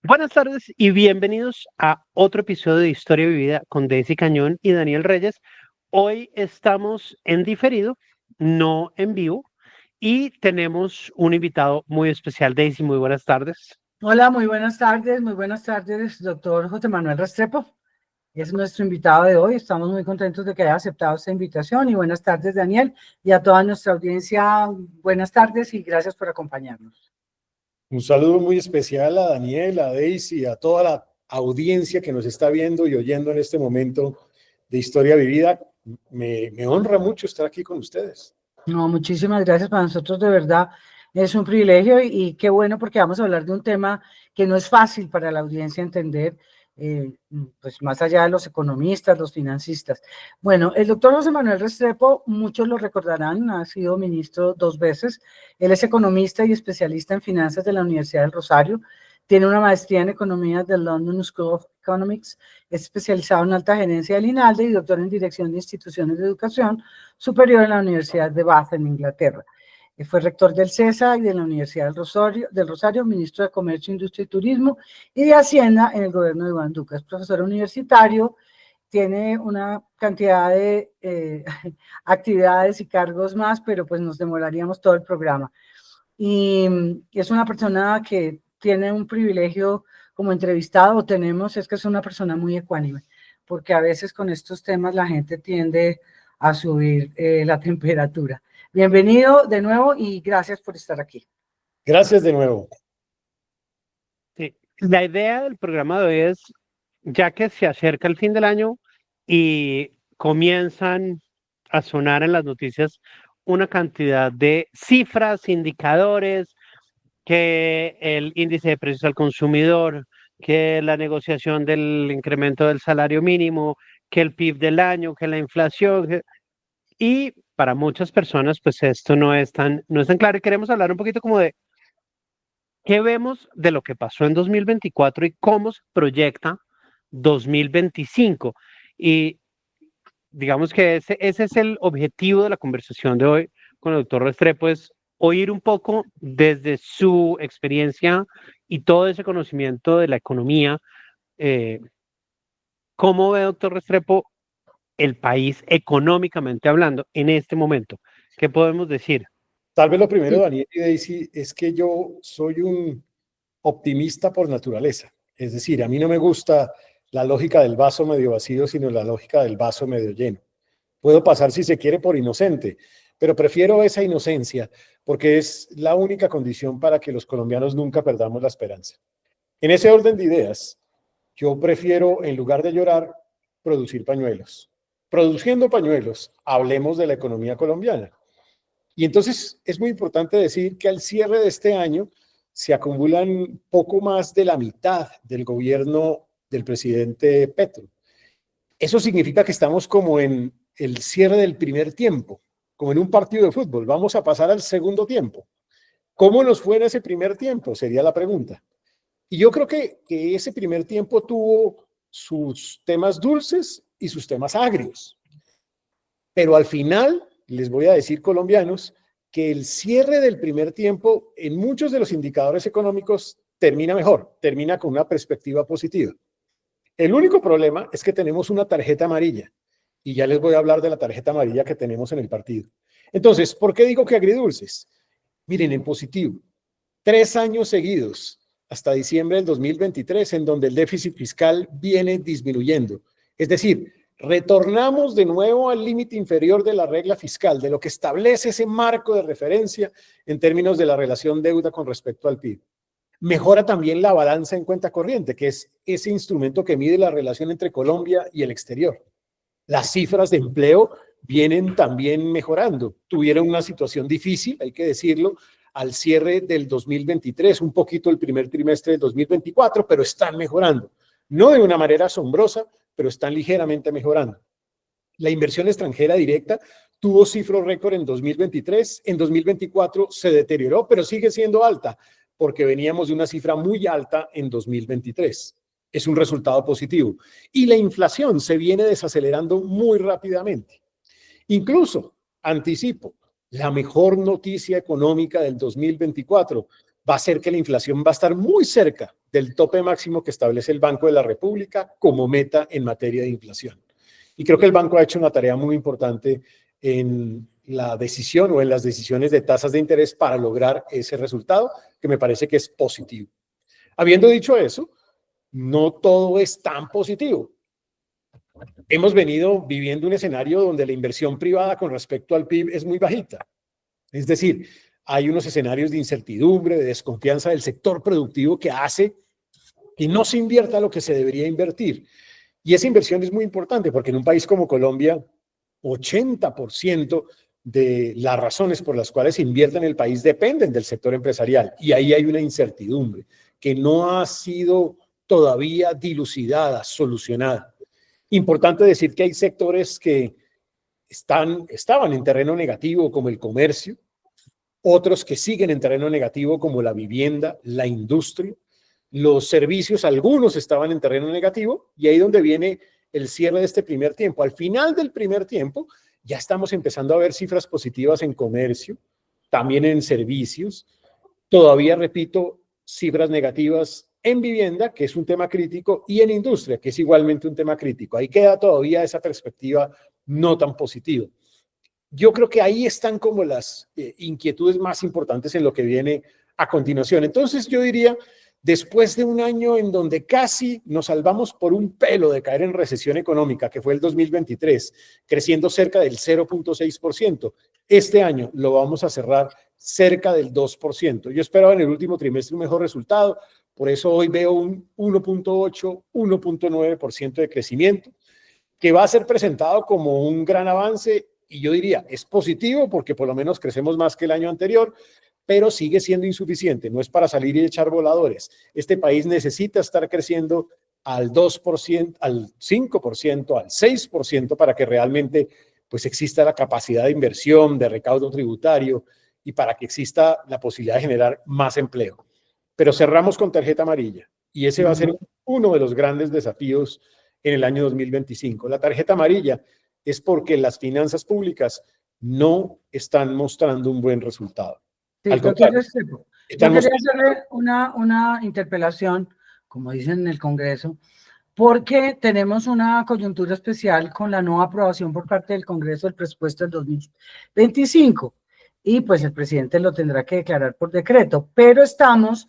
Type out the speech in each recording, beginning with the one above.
Buenas tardes y bienvenidos a otro episodio de Historia Vivida con Daisy Cañón y Daniel Reyes. Hoy estamos en diferido, no en vivo, y tenemos un invitado muy especial. Daisy, muy buenas tardes. Hola, muy buenas tardes, doctor José Manuel Restrepo. Es nuestro invitado de hoy. Estamos muy contentos de que haya aceptado esta invitación y buenas tardes, Daniel, y a toda nuestra audiencia. Buenas tardes y gracias por acompañarnos. Un saludo muy especial a Daniel, a Daisy, a toda la audiencia que nos está viendo y oyendo en este momento de Historia Vivida. Me honra mucho estar aquí con ustedes. No, muchísimas gracias. Para nosotros de verdad es un privilegio y qué bueno porque vamos a hablar de un tema que no es fácil para la audiencia entender, pues más allá de los economistas, los financistas. Bueno, el doctor José Manuel Restrepo, muchos lo recordarán, ha sido ministro 2 veces. Él es economista y especialista en finanzas de la Universidad del Rosario. Tiene una maestría en economía del London School of Economics, es especializado en alta gerencia del INALDE y doctor en dirección de instituciones de educación superior en la Universidad de Bath, en Inglaterra. Fue rector del CESA y de la Universidad del Rosario, ministro de Comercio, Industria y Turismo y de Hacienda en el gobierno de Iván Duque. Es profesor universitario, tiene una cantidad de actividades y cargos más, pero pues nos demoraríamos todo el programa. Y es una persona que tiene un privilegio como entrevistado, es que es una persona muy ecuánime, porque a veces con estos temas la gente tiende a subir la temperatura. Bienvenido de nuevo y gracias por estar aquí. Gracias de nuevo. Sí, la idea del programa de hoy es, ya que se acerca el fin del año y comienzan a sonar en las noticias una cantidad de cifras, indicadores, que el índice de precios al consumidor, que la negociación del incremento del salario mínimo, que el PIB del año, que la inflación. Y para muchas personas, pues esto no es tan claro. Y queremos hablar un poquito como de qué vemos de lo que pasó en 2024 y cómo se proyecta 2025. Y digamos que ese es el objetivo de la conversación de hoy con el doctor Restrepo, es oír un poco desde su experiencia y todo ese conocimiento de la economía. eh, ¿Cómo ve, doctor Restrepo, el país económicamente hablando en este momento? ¿Qué podemos decir? Tal vez lo primero, Daniel y Daisy, es que yo soy un optimista por naturaleza. Es decir, a mí no me gusta la lógica del vaso medio vacío, sino la lógica del vaso medio lleno. Puedo pasar, si se quiere, por inocente, pero prefiero esa inocencia porque es la única condición para que los colombianos nunca perdamos la esperanza. En ese orden de ideas, yo prefiero, en lugar de llorar, producir pañuelos. Produciendo pañuelos, hablemos de la economía colombiana. Y entonces es muy importante decir que al cierre de este año se acumulan poco más de la mitad del gobierno del presidente Petro. Eso significa que estamos como en el cierre del primer tiempo, como en un partido de fútbol. Vamos a pasar al segundo tiempo. ¿Cómo nos fue en ese primer tiempo? Sería la pregunta. Y yo creo que ese primer tiempo tuvo sus temas dulces y sus temas agrios. Pero al final, les voy a decir, colombianos, que el cierre del primer tiempo en muchos de los indicadores económicos termina mejor, termina con una perspectiva positiva. El único problema es que tenemos una tarjeta amarilla y ya les voy a hablar de la tarjeta amarilla que tenemos en el partido. Entonces, ¿por qué digo que agridulces? Miren, en positivo, 3 años seguidos hasta diciembre del 2023 en donde el déficit fiscal viene disminuyendo. Es decir, retornamos de nuevo al límite inferior de la regla fiscal, de lo que establece ese marco de referencia en términos de la relación deuda con respecto al PIB. Mejora también la balanza en cuenta corriente, que es ese instrumento que mide la relación entre Colombia y el exterior. Las cifras de empleo vienen también mejorando. Tuvieron una situación difícil, hay que decirlo, al cierre del 2023, un poquito el primer trimestre del 2024, pero están mejorando. No de una manera asombrosa, pero están ligeramente mejorando. La inversión extranjera directa tuvo cifras récord en 2023, en 2024 se deterioró, pero sigue siendo alta, porque veníamos de una cifra muy alta en 2023. Es un resultado positivo. Y la inflación se viene desacelerando muy rápidamente. Incluso, anticipo, la mejor noticia económica del 2024 va a ser que la inflación va a estar muy cerca del tope máximo que establece el Banco de la República como meta en materia de inflación. Y creo que el banco ha hecho una tarea muy importante en la decisión o en las decisiones de tasas de interés para lograr ese resultado, que me parece que es positivo. Habiendo dicho eso, no todo es tan positivo. Hemos venido viviendo un escenario donde la inversión privada con respecto al PIB es muy bajita. Es decir, hay unos escenarios de incertidumbre, de desconfianza del sector productivo que hace que no se invierta lo que se debería invertir. Y esa inversión es muy importante porque en un país como Colombia, 80% de las razones por las cuales se invierte en el país dependen del sector empresarial. Y ahí hay una incertidumbre que no ha sido todavía dilucidada, solucionada. Importante decir que hay sectores que estaban en terreno negativo, como el comercio, otros que siguen en terreno negativo, como la vivienda, la industria, los servicios, algunos estaban en terreno negativo, y ahí donde viene el cierre de este primer tiempo. Al final del primer tiempo, ya estamos empezando a ver cifras positivas en comercio, también en servicios, todavía, repito, cifras negativas en vivienda, que es un tema crítico, y en industria, que es igualmente un tema crítico. Ahí queda todavía esa perspectiva no tan positiva. Yo creo que ahí están como las inquietudes más importantes en lo que viene a continuación. Entonces yo diría, después de un año en donde casi nos salvamos por un pelo de caer en recesión económica, que fue el 2023, creciendo cerca del 0.6%, este año lo vamos a cerrar cerca del 2%. Yo esperaba en el último trimestre un mejor resultado, por eso hoy veo un 1.8, 1.9% de crecimiento, que va a ser presentado como un gran avance, y yo diría, es positivo porque por lo menos crecemos más que el año anterior, pero sigue siendo insuficiente, no es para salir y echar voladores. Este país necesita estar creciendo al 2%, al 5%, al 6% para que realmente pues exista la capacidad de inversión, de recaudo tributario y para que exista la posibilidad de generar más empleo. Pero cerramos con tarjeta amarilla y ese va a ser uno de los grandes desafíos en el año 2025. La tarjeta amarilla es porque las finanzas públicas no están mostrando un buen resultado. Sí, Al contrario, yo quería hacerle una interpelación, como dicen en el Congreso, porque tenemos una coyuntura especial con la no aprobación por parte del Congreso del presupuesto del 2025, y pues el presidente lo tendrá que declarar por decreto, pero estamos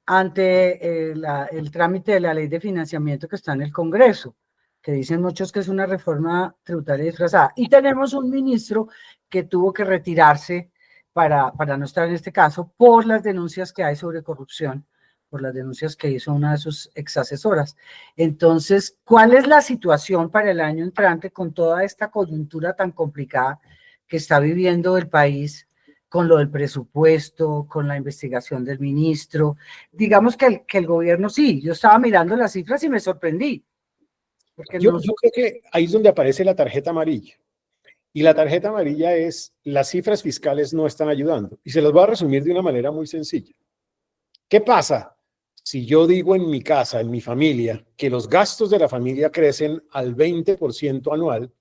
ante el trámite de la ley de financiamiento que está en el Congreso, que dicen muchos que es una reforma tributaria disfrazada, y tenemos un ministro que tuvo que retirarse para no estar en este caso por las denuncias que hay sobre corrupción, por las denuncias que hizo una de sus exasesoras. Entonces, ¿cuál es la situación para el año entrante con toda esta coyuntura tan complicada que está viviendo el país, con lo del presupuesto, con la investigación del ministro? Digamos que el gobierno, sí, yo estaba mirando las cifras y me sorprendí. Yo creo que ahí es donde aparece la tarjeta amarilla. Y la tarjeta amarilla es, las cifras fiscales no están ayudando. Y se las voy a resumir de una manera muy sencilla. ¿Qué pasa si yo digo en mi casa, en mi familia, que los gastos de la familia crecen al 20% anual,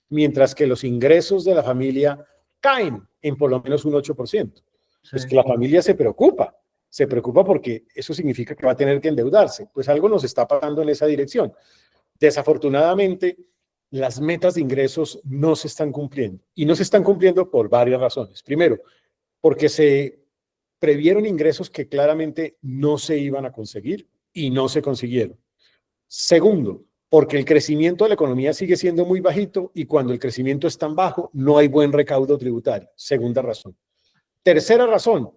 mientras que los ingresos de la familia caen en por lo menos un 8%? Pues que la familia se preocupa porque eso significa que va a tener que endeudarse. Pues algo nos está pasando en esa dirección. Desafortunadamente, las metas de ingresos no se están cumpliendo, y no se están cumpliendo por varias razones. Primero, porque se previeron ingresos que claramente no se iban a conseguir y no se consiguieron. Segundo, porque el crecimiento de la economía sigue siendo muy bajito, y cuando el crecimiento es tan bajo, no hay buen recaudo tributario. Segunda razón. Tercera razón,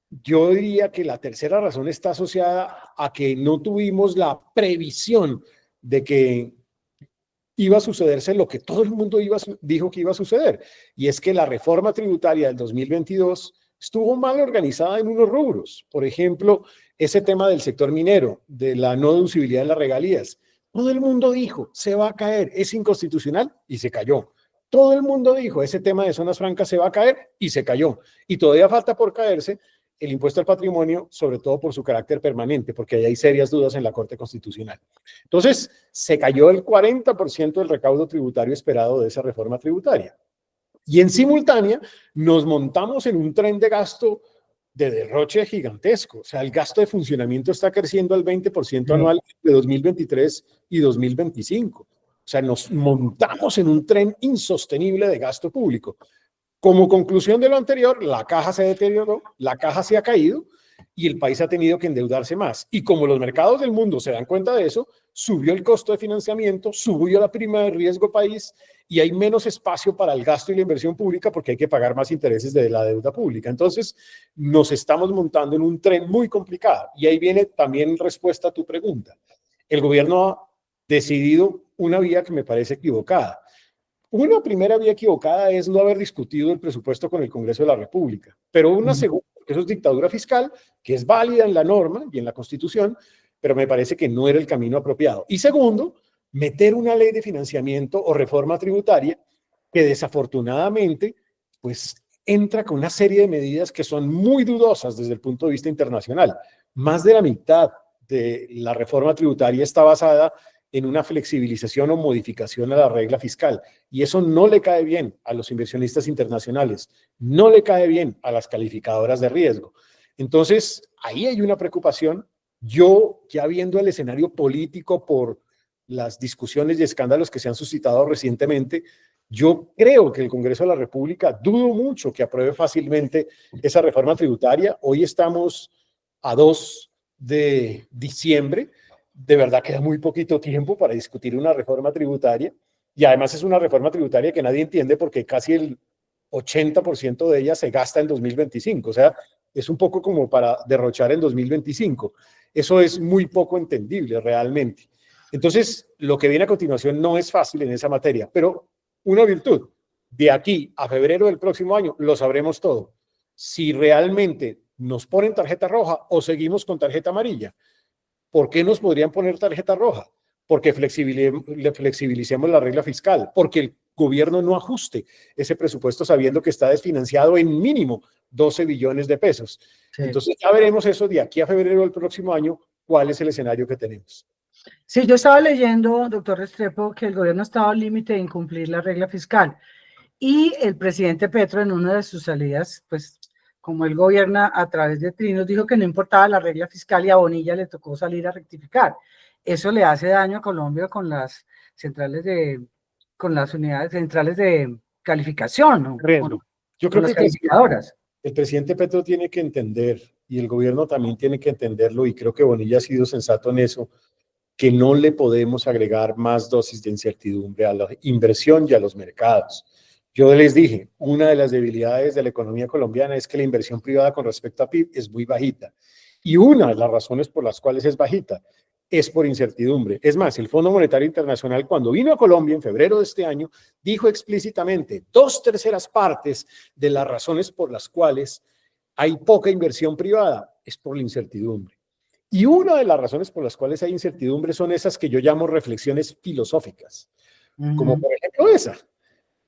yo diría que la tercera razón está asociada a que no tuvimos la previsión de que iba a sucederse lo que todo el mundo dijo que iba a suceder, y es que la reforma tributaria del 2022 estuvo mal organizada en unos rubros. Por ejemplo, ese tema del sector minero, de la no deducibilidad de las regalías. Todo el mundo dijo, se va a caer, es inconstitucional, y se cayó. Todo el mundo dijo, ese tema de zonas francas se va a caer, y se cayó. Y todavía falta por caerse el impuesto al patrimonio, sobre todo por su carácter permanente, porque ahí hay serias dudas en la Corte Constitucional. Entonces, se cayó el 40% del recaudo tributario esperado de esa reforma tributaria. Y en simultánea, nos montamos en un tren de gasto de derroche gigantesco. O sea, el gasto de funcionamiento está creciendo al 20% anual de 2023 y 2025. O sea, nos montamos en un tren insostenible de gasto público. Como conclusión de lo anterior, la caja se deterioró, la caja se ha caído y el país ha tenido que endeudarse más. Y como los mercados del mundo se dan cuenta de eso, subió el costo de financiamiento, subió la prima de riesgo país y hay menos espacio para el gasto y la inversión pública porque hay que pagar más intereses de la deuda pública. Entonces, nos estamos montando en un tren muy complicado. Y ahí viene también respuesta a tu pregunta. El gobierno ha decidido una vía que me parece equivocada. Una primera vía equivocada es no haber discutido el presupuesto con el Congreso de la República, pero una segunda, porque eso es dictadura fiscal, que es válida en la norma y en la Constitución, pero me parece que no era el camino apropiado. Y segundo, meter una ley de financiamiento o reforma tributaria que desafortunadamente pues entra con una serie de medidas que son muy dudosas desde el punto de vista internacional. Más de la mitad de la reforma tributaria está basada en una flexibilización o modificación a la regla fiscal. Y eso no le cae bien a los inversionistas internacionales, no le cae bien a las calificadoras de riesgo. Entonces, ahí hay una preocupación. Yo, ya viendo el escenario político por las discusiones y escándalos que se han suscitado recientemente, yo creo que el Congreso de la República dudo mucho que apruebe fácilmente esa reforma tributaria. Hoy estamos a 2 de diciembre. De verdad queda muy poquito tiempo para discutir una reforma tributaria y además es una reforma tributaria que nadie entiende porque casi el 80% de ella se gasta en 2025, o sea, es un poco como para derrochar en 2025. Eso es muy poco entendible realmente. Entonces, lo que viene a continuación no es fácil en esa materia, pero una virtud, de aquí a febrero del próximo año lo sabremos todo. Si realmente nos ponen tarjeta roja o seguimos con tarjeta amarilla. ¿Por qué nos podrían poner tarjeta roja? Porque flexibilicemos la regla fiscal, porque el gobierno no ajuste ese presupuesto sabiendo que está desfinanciado en mínimo 12 billones de pesos. Sí. Entonces ya veremos eso de aquí a febrero del próximo año, cuál es el escenario que tenemos. Sí, yo estaba leyendo, doctor Restrepo, que el gobierno estaba al límite de incumplir la regla fiscal y el presidente Petro en una de sus salidas, pues como él gobierna a través de trinos, dijo que no importaba la regla fiscal y a Bonilla le tocó salir a rectificar. Eso le hace daño a Colombia con las centrales con las unidades centrales de calificación, ¿no? Yo creo que el presidente Petro tiene que entender, y el gobierno también tiene que entenderlo, y creo que Bonilla ha sido sensato en eso, que no le podemos agregar más dosis de incertidumbre a la inversión y a los mercados. Yo les dije, una de las debilidades de la economía colombiana es que la inversión privada con respecto a PIB es muy bajita. Y una de las razones por las cuales es bajita es por incertidumbre. Es más, el Fondo Monetario Internacional, cuando vino a Colombia en febrero de este año, dijo explícitamente 2/3 partes de las razones por las cuales hay poca inversión privada es por la incertidumbre. Y una de las razones por las cuales hay incertidumbre son esas que yo llamo reflexiones filosóficas, como por ejemplo esa.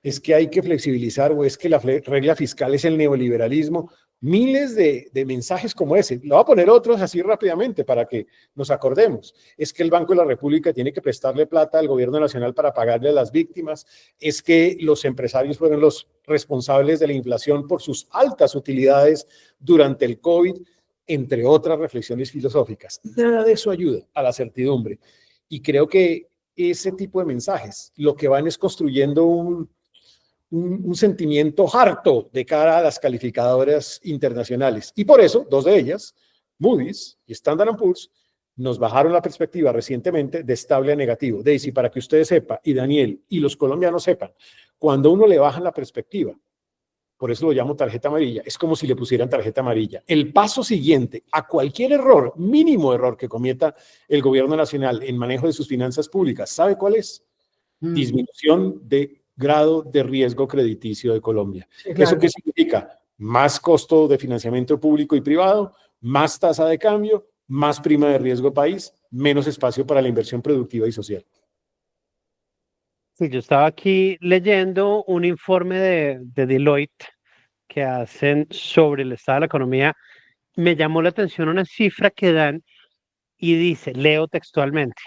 Es que hay que flexibilizar o es que la regla fiscal es el neoliberalismo. Miles de mensajes como ese. Le voy a poner otros así rápidamente para que nos acordemos. Es que el Banco de la República tiene que prestarle plata al gobierno nacional para pagarle a las víctimas. Es que los empresarios fueron los responsables de la inflación por sus altas utilidades durante el COVID, entre otras reflexiones filosóficas. Nada de eso ayuda a la certidumbre. Y creo que ese tipo de mensajes lo que van es construyendo un sentimiento harto de cara a las calificadoras internacionales. Y por eso, dos de ellas, Moody's y Standard & Poor's, nos bajaron la perspectiva recientemente de estable a negativo. Daisy, para que usted sepa, y Daniel, y los colombianos sepan, cuando uno le bajan la perspectiva, por eso lo llamo tarjeta amarilla, es como si le pusieran tarjeta amarilla. El paso siguiente a cualquier error, mínimo error que cometa el gobierno nacional en manejo de sus finanzas públicas, ¿sabe cuál es? Disminución de grado de riesgo crediticio de Colombia. Sí, claro. ¿Eso qué significa? Más costo de financiamiento público y privado, más tasa de cambio, más prima de riesgo país, menos espacio para la inversión productiva y social. Sí, yo estaba aquí leyendo un informe de Deloitte que hacen sobre el estado de la economía. Me llamó la atención una cifra que dan y dice, leo textualmente,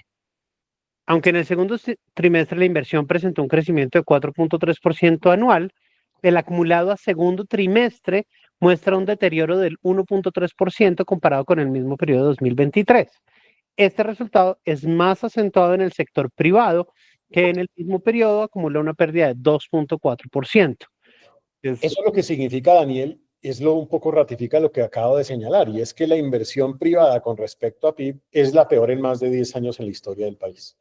aunque en el segundo trimestre la inversión presentó un crecimiento de 4.3% anual, el acumulado a segundo trimestre muestra un deterioro del 1.3% comparado con el mismo periodo de 2023. Este resultado es más acentuado en el sector privado, que en el mismo periodo acumula una pérdida de 2.4%. Eso es lo que significa, Daniel, es lo un poco ratifica lo que acabo de señalar, y es que la inversión privada con respecto a PIB es la peor en más de 10 años en la historia del país.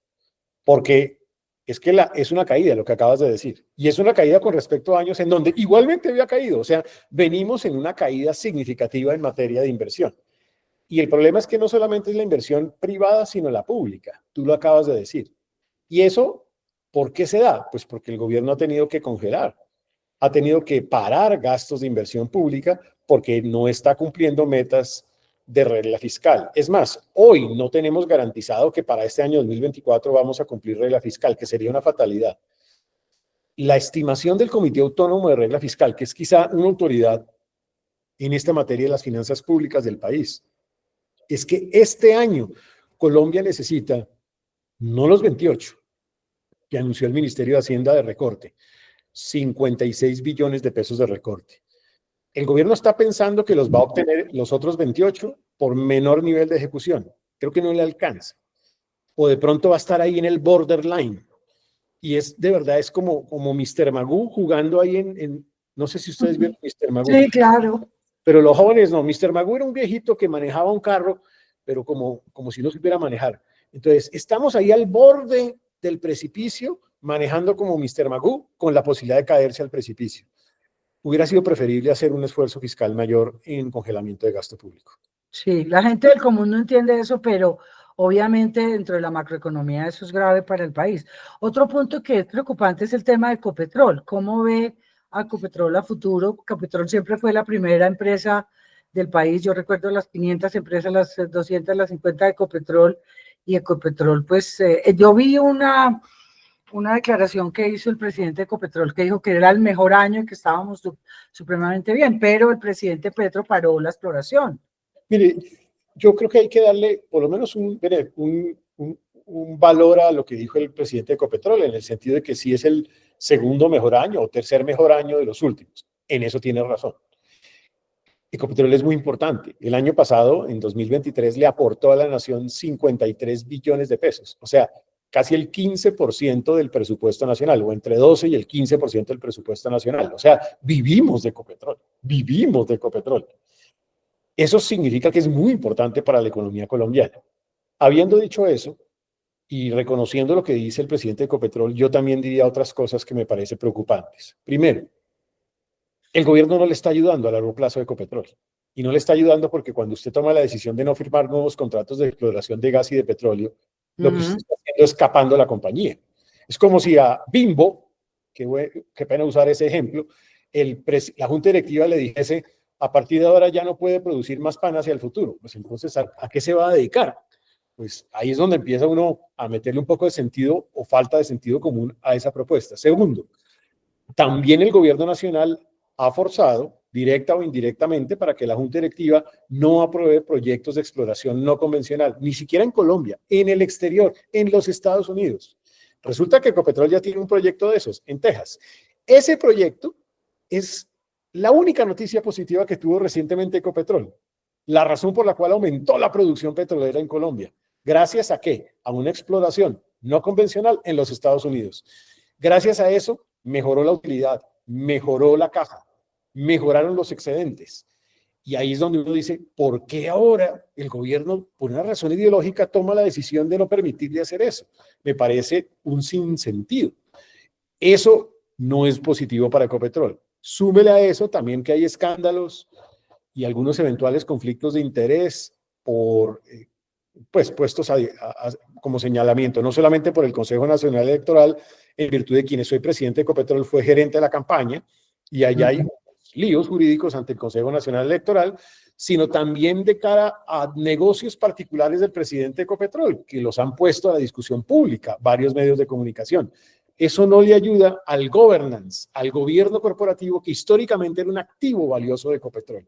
Porque es que es una caída, lo que acabas de decir, y es una caída con respecto a años en donde igualmente había caído, o sea, venimos en una caída significativa en materia de inversión. Y el problema es que no solamente es la inversión privada, sino la pública, tú lo acabas de decir. Y eso, ¿por qué se da? Pues porque el gobierno ha tenido que congelar, ha tenido que parar gastos de inversión pública porque no está cumpliendo metas de regla fiscal. Es más, hoy no tenemos garantizado que para este año 2024 vamos a cumplir regla fiscal, que sería una fatalidad. La estimación del Comité Autónomo de Regla Fiscal, que es quizá una autoridad en esta materia de las finanzas públicas del país, es que este año Colombia necesita no los 28 que anunció el Ministerio de Hacienda de recorte, 56 billones de pesos de recorte. El gobierno está pensando que los va a obtener los otros 28 por menor nivel de ejecución. Creo que no le alcanza. O de pronto va a estar ahí en el borderline. Y es de verdad, es como Mr. Magoo jugando ahí no sé si ustedes vieron Mr. Magoo. Sí, claro. Pero los jóvenes no. Mr. Magoo era un viejito que manejaba un carro, pero como si no supiera manejar. Entonces, estamos ahí al borde del precipicio, manejando como Mr. Magoo, con la posibilidad de caerse al precipicio. Hubiera sido preferible hacer un esfuerzo fiscal mayor en congelamiento de gasto público. Sí, la gente del común no entiende eso, pero obviamente dentro de la macroeconomía eso es grave para el país. Otro punto que es preocupante es el tema de Ecopetrol. ¿Cómo ve a Ecopetrol a futuro? Ecopetrol siempre fue la primera empresa del país. Yo recuerdo las 500 empresas, las 200, las 50 de Ecopetrol. Y Ecopetrol, pues yo vi una declaración que hizo el presidente de Ecopetrol que dijo que era el mejor año y que estábamos supremamente bien, pero el presidente Petro paró la exploración. Mire, yo creo que hay que darle por lo menos un valor a lo que dijo el presidente de Ecopetrol, en el sentido de que sí es el segundo mejor año o tercer mejor año de los últimos. En eso tiene razón. Ecopetrol es muy importante. El año pasado, en 2023, le aportó a la nación 53 billones de pesos. O sea, casi el 15% del presupuesto nacional, o entre 12 y el 15% del presupuesto nacional. O sea, vivimos de Ecopetrol, vivimos de Ecopetrol. Eso significa que es muy importante para la economía colombiana. Habiendo dicho eso, y reconociendo lo que dice el presidente de Ecopetrol, yo también diría otras cosas que me parecen preocupantes. Primero, el gobierno no le está ayudando a largo plazo a Ecopetrol. Y no le está ayudando porque cuando usted toma la decisión de no firmar nuevos contratos de exploración de gas y de petróleo, lo que usted está haciendo es capando la compañía. Es como si a Bimbo, qué pena usar ese ejemplo, la junta directiva le dijese: a partir de ahora ya no puede producir más pan hacia el futuro. Pues entonces, ¿a qué se va a dedicar? Pues ahí es donde empieza uno a meterle un poco de sentido o falta de sentido común a esa propuesta. Segundo, también el gobierno nacional ha forzado, directa o indirectamente, para que la junta directiva no apruebe proyectos de exploración no convencional, ni siquiera en Colombia, en el exterior, en los Estados Unidos. Resulta que Ecopetrol ya tiene un proyecto de esos en Texas. Ese proyecto es la única noticia positiva que tuvo recientemente Ecopetrol, la razón por la cual aumentó la producción petrolera en Colombia. ¿Gracias a qué? A una exploración no convencional en los Estados Unidos. Gracias a eso, mejoró la utilidad, mejoró la caja, mejoraron los excedentes. Y ahí es donde uno dice: ¿por qué ahora el gobierno, por una razón ideológica, toma la decisión de no permitirle hacer eso? Me parece un sinsentido. Eso no es positivo para Ecopetrol. Súmele a eso también que hay escándalos y algunos eventuales conflictos de interés por puestos como señalamiento, no solamente por el Consejo Nacional Electoral, en virtud de quienes soy presidente de Ecopetrol, fue gerente de la campaña, y allá hay líos jurídicos ante el Consejo Nacional Electoral, sino también de cara a negocios particulares del presidente de Ecopetrol, que los han puesto a la discusión pública, varios medios de comunicación. Eso no le ayuda al governance, al gobierno corporativo, que históricamente era un activo valioso de Ecopetrol.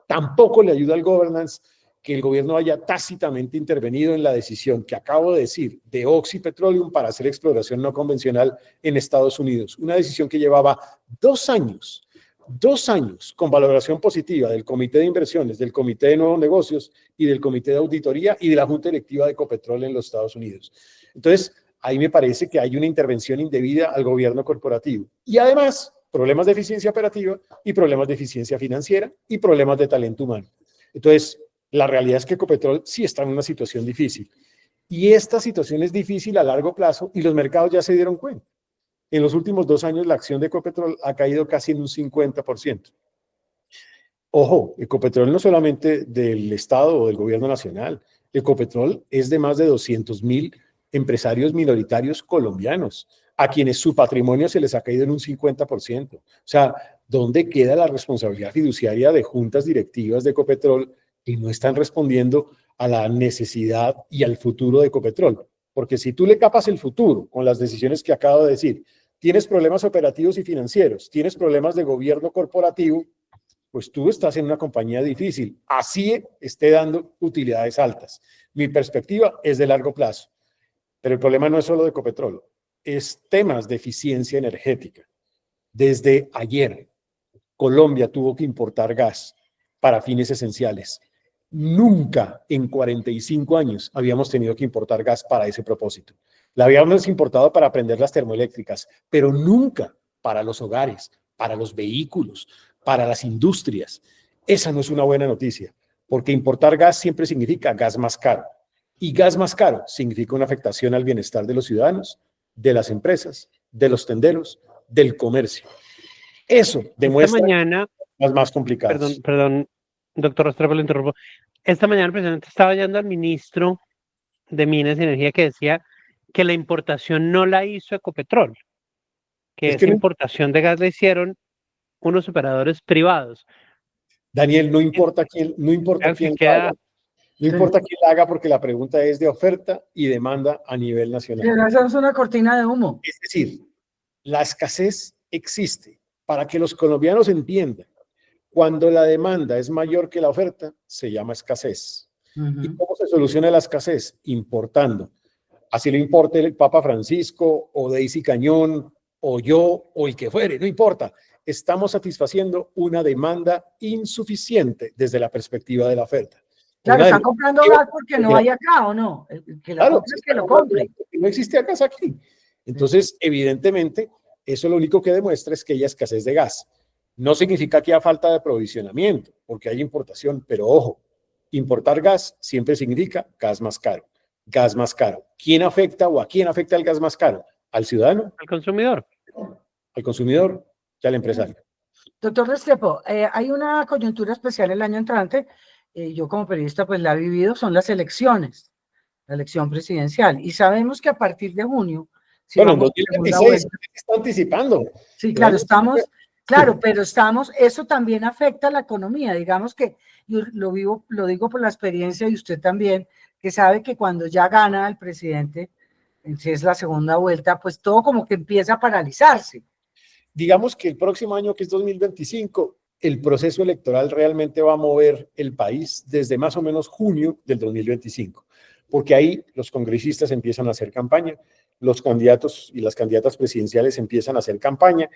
Tampoco le ayuda al governance que el gobierno haya tácitamente intervenido en la decisión que acabo de decir de Oxy Petroleum para hacer exploración no convencional en Estados Unidos. Una decisión que llevaba 2 años 2 años con valoración positiva del Comité de Inversiones, del Comité de Nuevos Negocios y del Comité de Auditoría y de la Junta Directiva de Ecopetrol en los Estados Unidos. Entonces, ahí me parece que hay una intervención indebida al gobierno corporativo. Y además, problemas de eficiencia operativa y problemas de eficiencia financiera y problemas de talento humano. Entonces, la realidad es que Ecopetrol sí está en una situación difícil. Y esta situación es difícil a largo plazo y los mercados ya se dieron cuenta. En los últimos 2 años, la acción de Ecopetrol ha caído casi en un 50%. Ojo, Ecopetrol no solamente del Estado o del gobierno nacional. Ecopetrol es de más de 200.000 empresarios minoritarios colombianos, a quienes su patrimonio se les ha caído en un 50%. O sea, ¿dónde queda la responsabilidad fiduciaria de juntas directivas de Ecopetrol que no están respondiendo a la necesidad y al futuro de Ecopetrol? Porque si tú le capas el futuro con las decisiones que acabo de decir, tienes problemas operativos y financieros, tienes problemas de gobierno corporativo, pues tú estás en una compañía difícil, así esté dando utilidades altas. Mi perspectiva es de largo plazo, pero el problema no es solo de Ecopetrol, es temas de eficiencia energética. Desde ayer, Colombia tuvo que importar gas para fines esenciales. Nunca en 45 años habíamos tenido que importar gas para ese propósito. La habíamos importado para prender las termoeléctricas, pero nunca para los hogares, para los vehículos, para las industrias. Esa no es una buena noticia, porque importar gas siempre significa gas más caro. Y gas más caro significa una afectación al bienestar de los ciudadanos, de las empresas, de los tenderos, del comercio. Eso demuestra mañana, las más complicadas. perdón, doctor Restrepo, lo interrumpo. Esta mañana el presidente estaba yendo al ministro de Minas y Energía que decía que la importación no la hizo Ecopetrol, que Es que esa importación de gas la hicieron unos operadores privados. Daniel, no importa quién lo haga. No importa quién la haga porque la pregunta es de oferta y demanda a nivel nacional. Pero esa es una cortina de humo. Es decir, la escasez existe para que los colombianos entiendan. Cuando la demanda es mayor que la oferta, se llama escasez. ¿Y cómo se soluciona la escasez? Importando. Así lo importe el Papa Francisco o Daisy Cañón o yo o el que fuere, no importa. Estamos satisfaciendo una demanda insuficiente desde la perspectiva de la oferta. Claro, están comprando gas porque no hay acá, ¿o no? Que lo compre, que lo compre. No existe gas aquí. Entonces, evidentemente, eso lo único que demuestra es que hay escasez de gas. No significa que haya falta de aprovisionamiento, porque hay importación, pero ojo, importar gas siempre significa gas más caro. Gas más caro. ¿Quién afecta o a quién afecta el gas más caro? ¿Al ciudadano? Al consumidor. Al consumidor y al empresario. Doctor Restrepo, hay una coyuntura especial el año entrante. Yo como periodista pues la he vivido, son las elecciones, la elección presidencial. Y sabemos que a partir de junio... Si bueno, en 2026 se está anticipando. Sí, claro, pero eso también afecta a la economía. Digamos que yo lo digo por la experiencia y usted también, que sabe que cuando ya gana el presidente, si es la segunda vuelta, pues todo como que empieza a paralizarse. Digamos que el próximo año, que es 2025, el proceso electoral realmente va a mover el país desde más o menos junio del 2025, porque ahí los congresistas empiezan a hacer campaña, los candidatos y las candidatas presidenciales empiezan a hacer campaña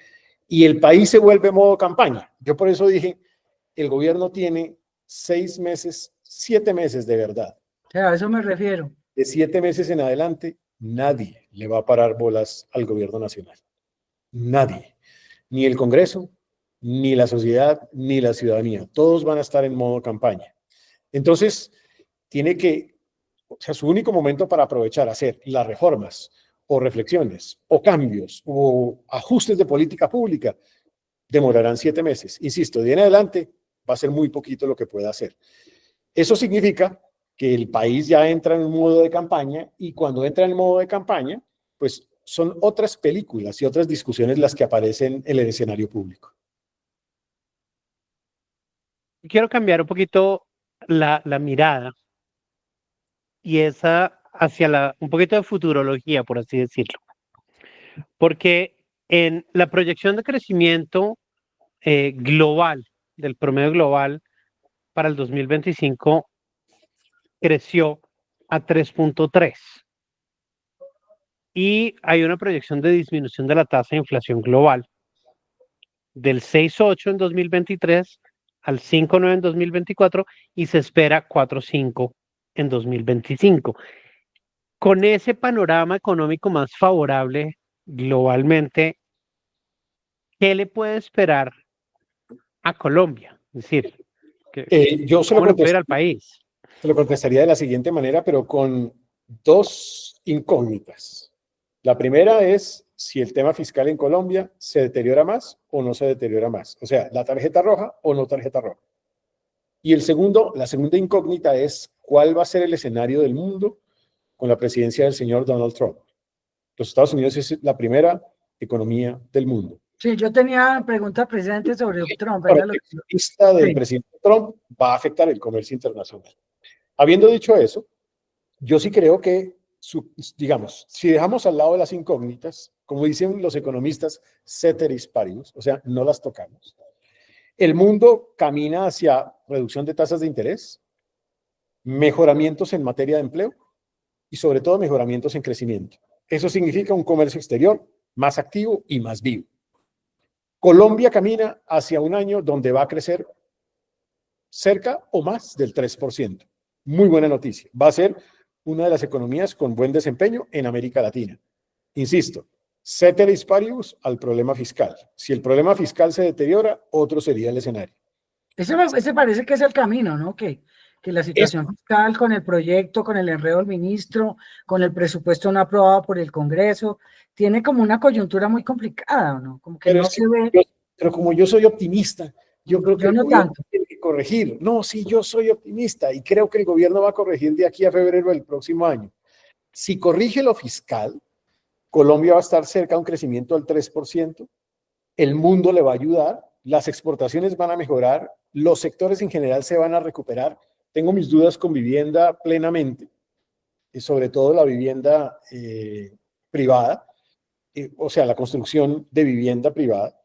y el país se vuelve modo campaña. Yo por eso dije, el gobierno tiene 6 meses, 7 meses de verdad. A eso me refiero. De 7 meses en adelante, nadie le va a parar bolas al gobierno nacional. Nadie. Ni el Congreso, ni la sociedad, ni la ciudadanía. Todos van a estar en modo campaña. Entonces, su único momento para aprovechar, hacer las reformas o reflexiones o cambios o ajustes de política pública, demorarán 7 meses. Insisto, de en adelante va a ser muy poquito lo que pueda hacer. Eso significa que el país ya entra en un modo de campaña y cuando entra en el modo de campaña, pues son otras películas y otras discusiones las que aparecen en el escenario público. Quiero cambiar un poquito la mirada y esa hacia un poquito de futurología, por así decirlo. Porque en la proyección de crecimiento global, del promedio global para el 2025, creció a 3.3. Y hay una proyección de disminución de la tasa de inflación global del 6,8 en 2023 al 5,9 en 2024 y se espera 4,5 en 2025. Con ese panorama económico más favorable globalmente, ¿qué le puede esperar a Colombia? Es decir, Yo ¿cómo le puede ir al país? se lo contestaría de la siguiente manera, pero con dos incógnitas. La primera es si el tema fiscal en Colombia se deteriora más o no se deteriora más. O sea, la tarjeta roja o no tarjeta roja. Y la segunda incógnita es cuál va a ser el escenario del mundo con la presidencia del señor Donald Trump. Los Estados Unidos es la primera economía del mundo. Sí, yo tenía pregunta precisamente sobre Trump. La Era lo que... proteccionista del Sí. presidente Trump va a afectar el comercio internacional. Habiendo dicho eso, yo sí creo que, digamos, si dejamos al lado de las incógnitas, como dicen los economistas, ceteris paribus, o sea, no las tocamos, el mundo camina hacia reducción de tasas de interés, mejoramientos en materia de empleo y sobre todo mejoramientos en crecimiento. Eso significa un comercio exterior más activo y más vivo. Colombia camina hacia un año donde va a crecer cerca o más del 3%. Muy buena noticia. Va a ser una de las economías con buen desempeño en América Latina. Insisto, ceteris paribus al problema fiscal. Si el problema fiscal se deteriora, otro sería el escenario. Ese parece que es el camino, ¿no? Que la situación fiscal con el proyecto, con el enredo del ministro, con el presupuesto no aprobado por el Congreso, tiene como una coyuntura muy complicada, ¿no? Como que no se ve. Pero como yo soy optimista, yo creo que Yo el no gobierno tanto. tiene que corregir. No, sí, yo soy optimista y creo que el gobierno va a corregir de aquí a febrero del próximo año. Si corrige lo fiscal, Colombia va a estar cerca de un crecimiento del 3%, el mundo le va a ayudar, las exportaciones van a mejorar, los sectores en general se van a recuperar. Tengo mis dudas con vivienda plenamente, y sobre todo la vivienda privada, o sea, la construcción de vivienda privada,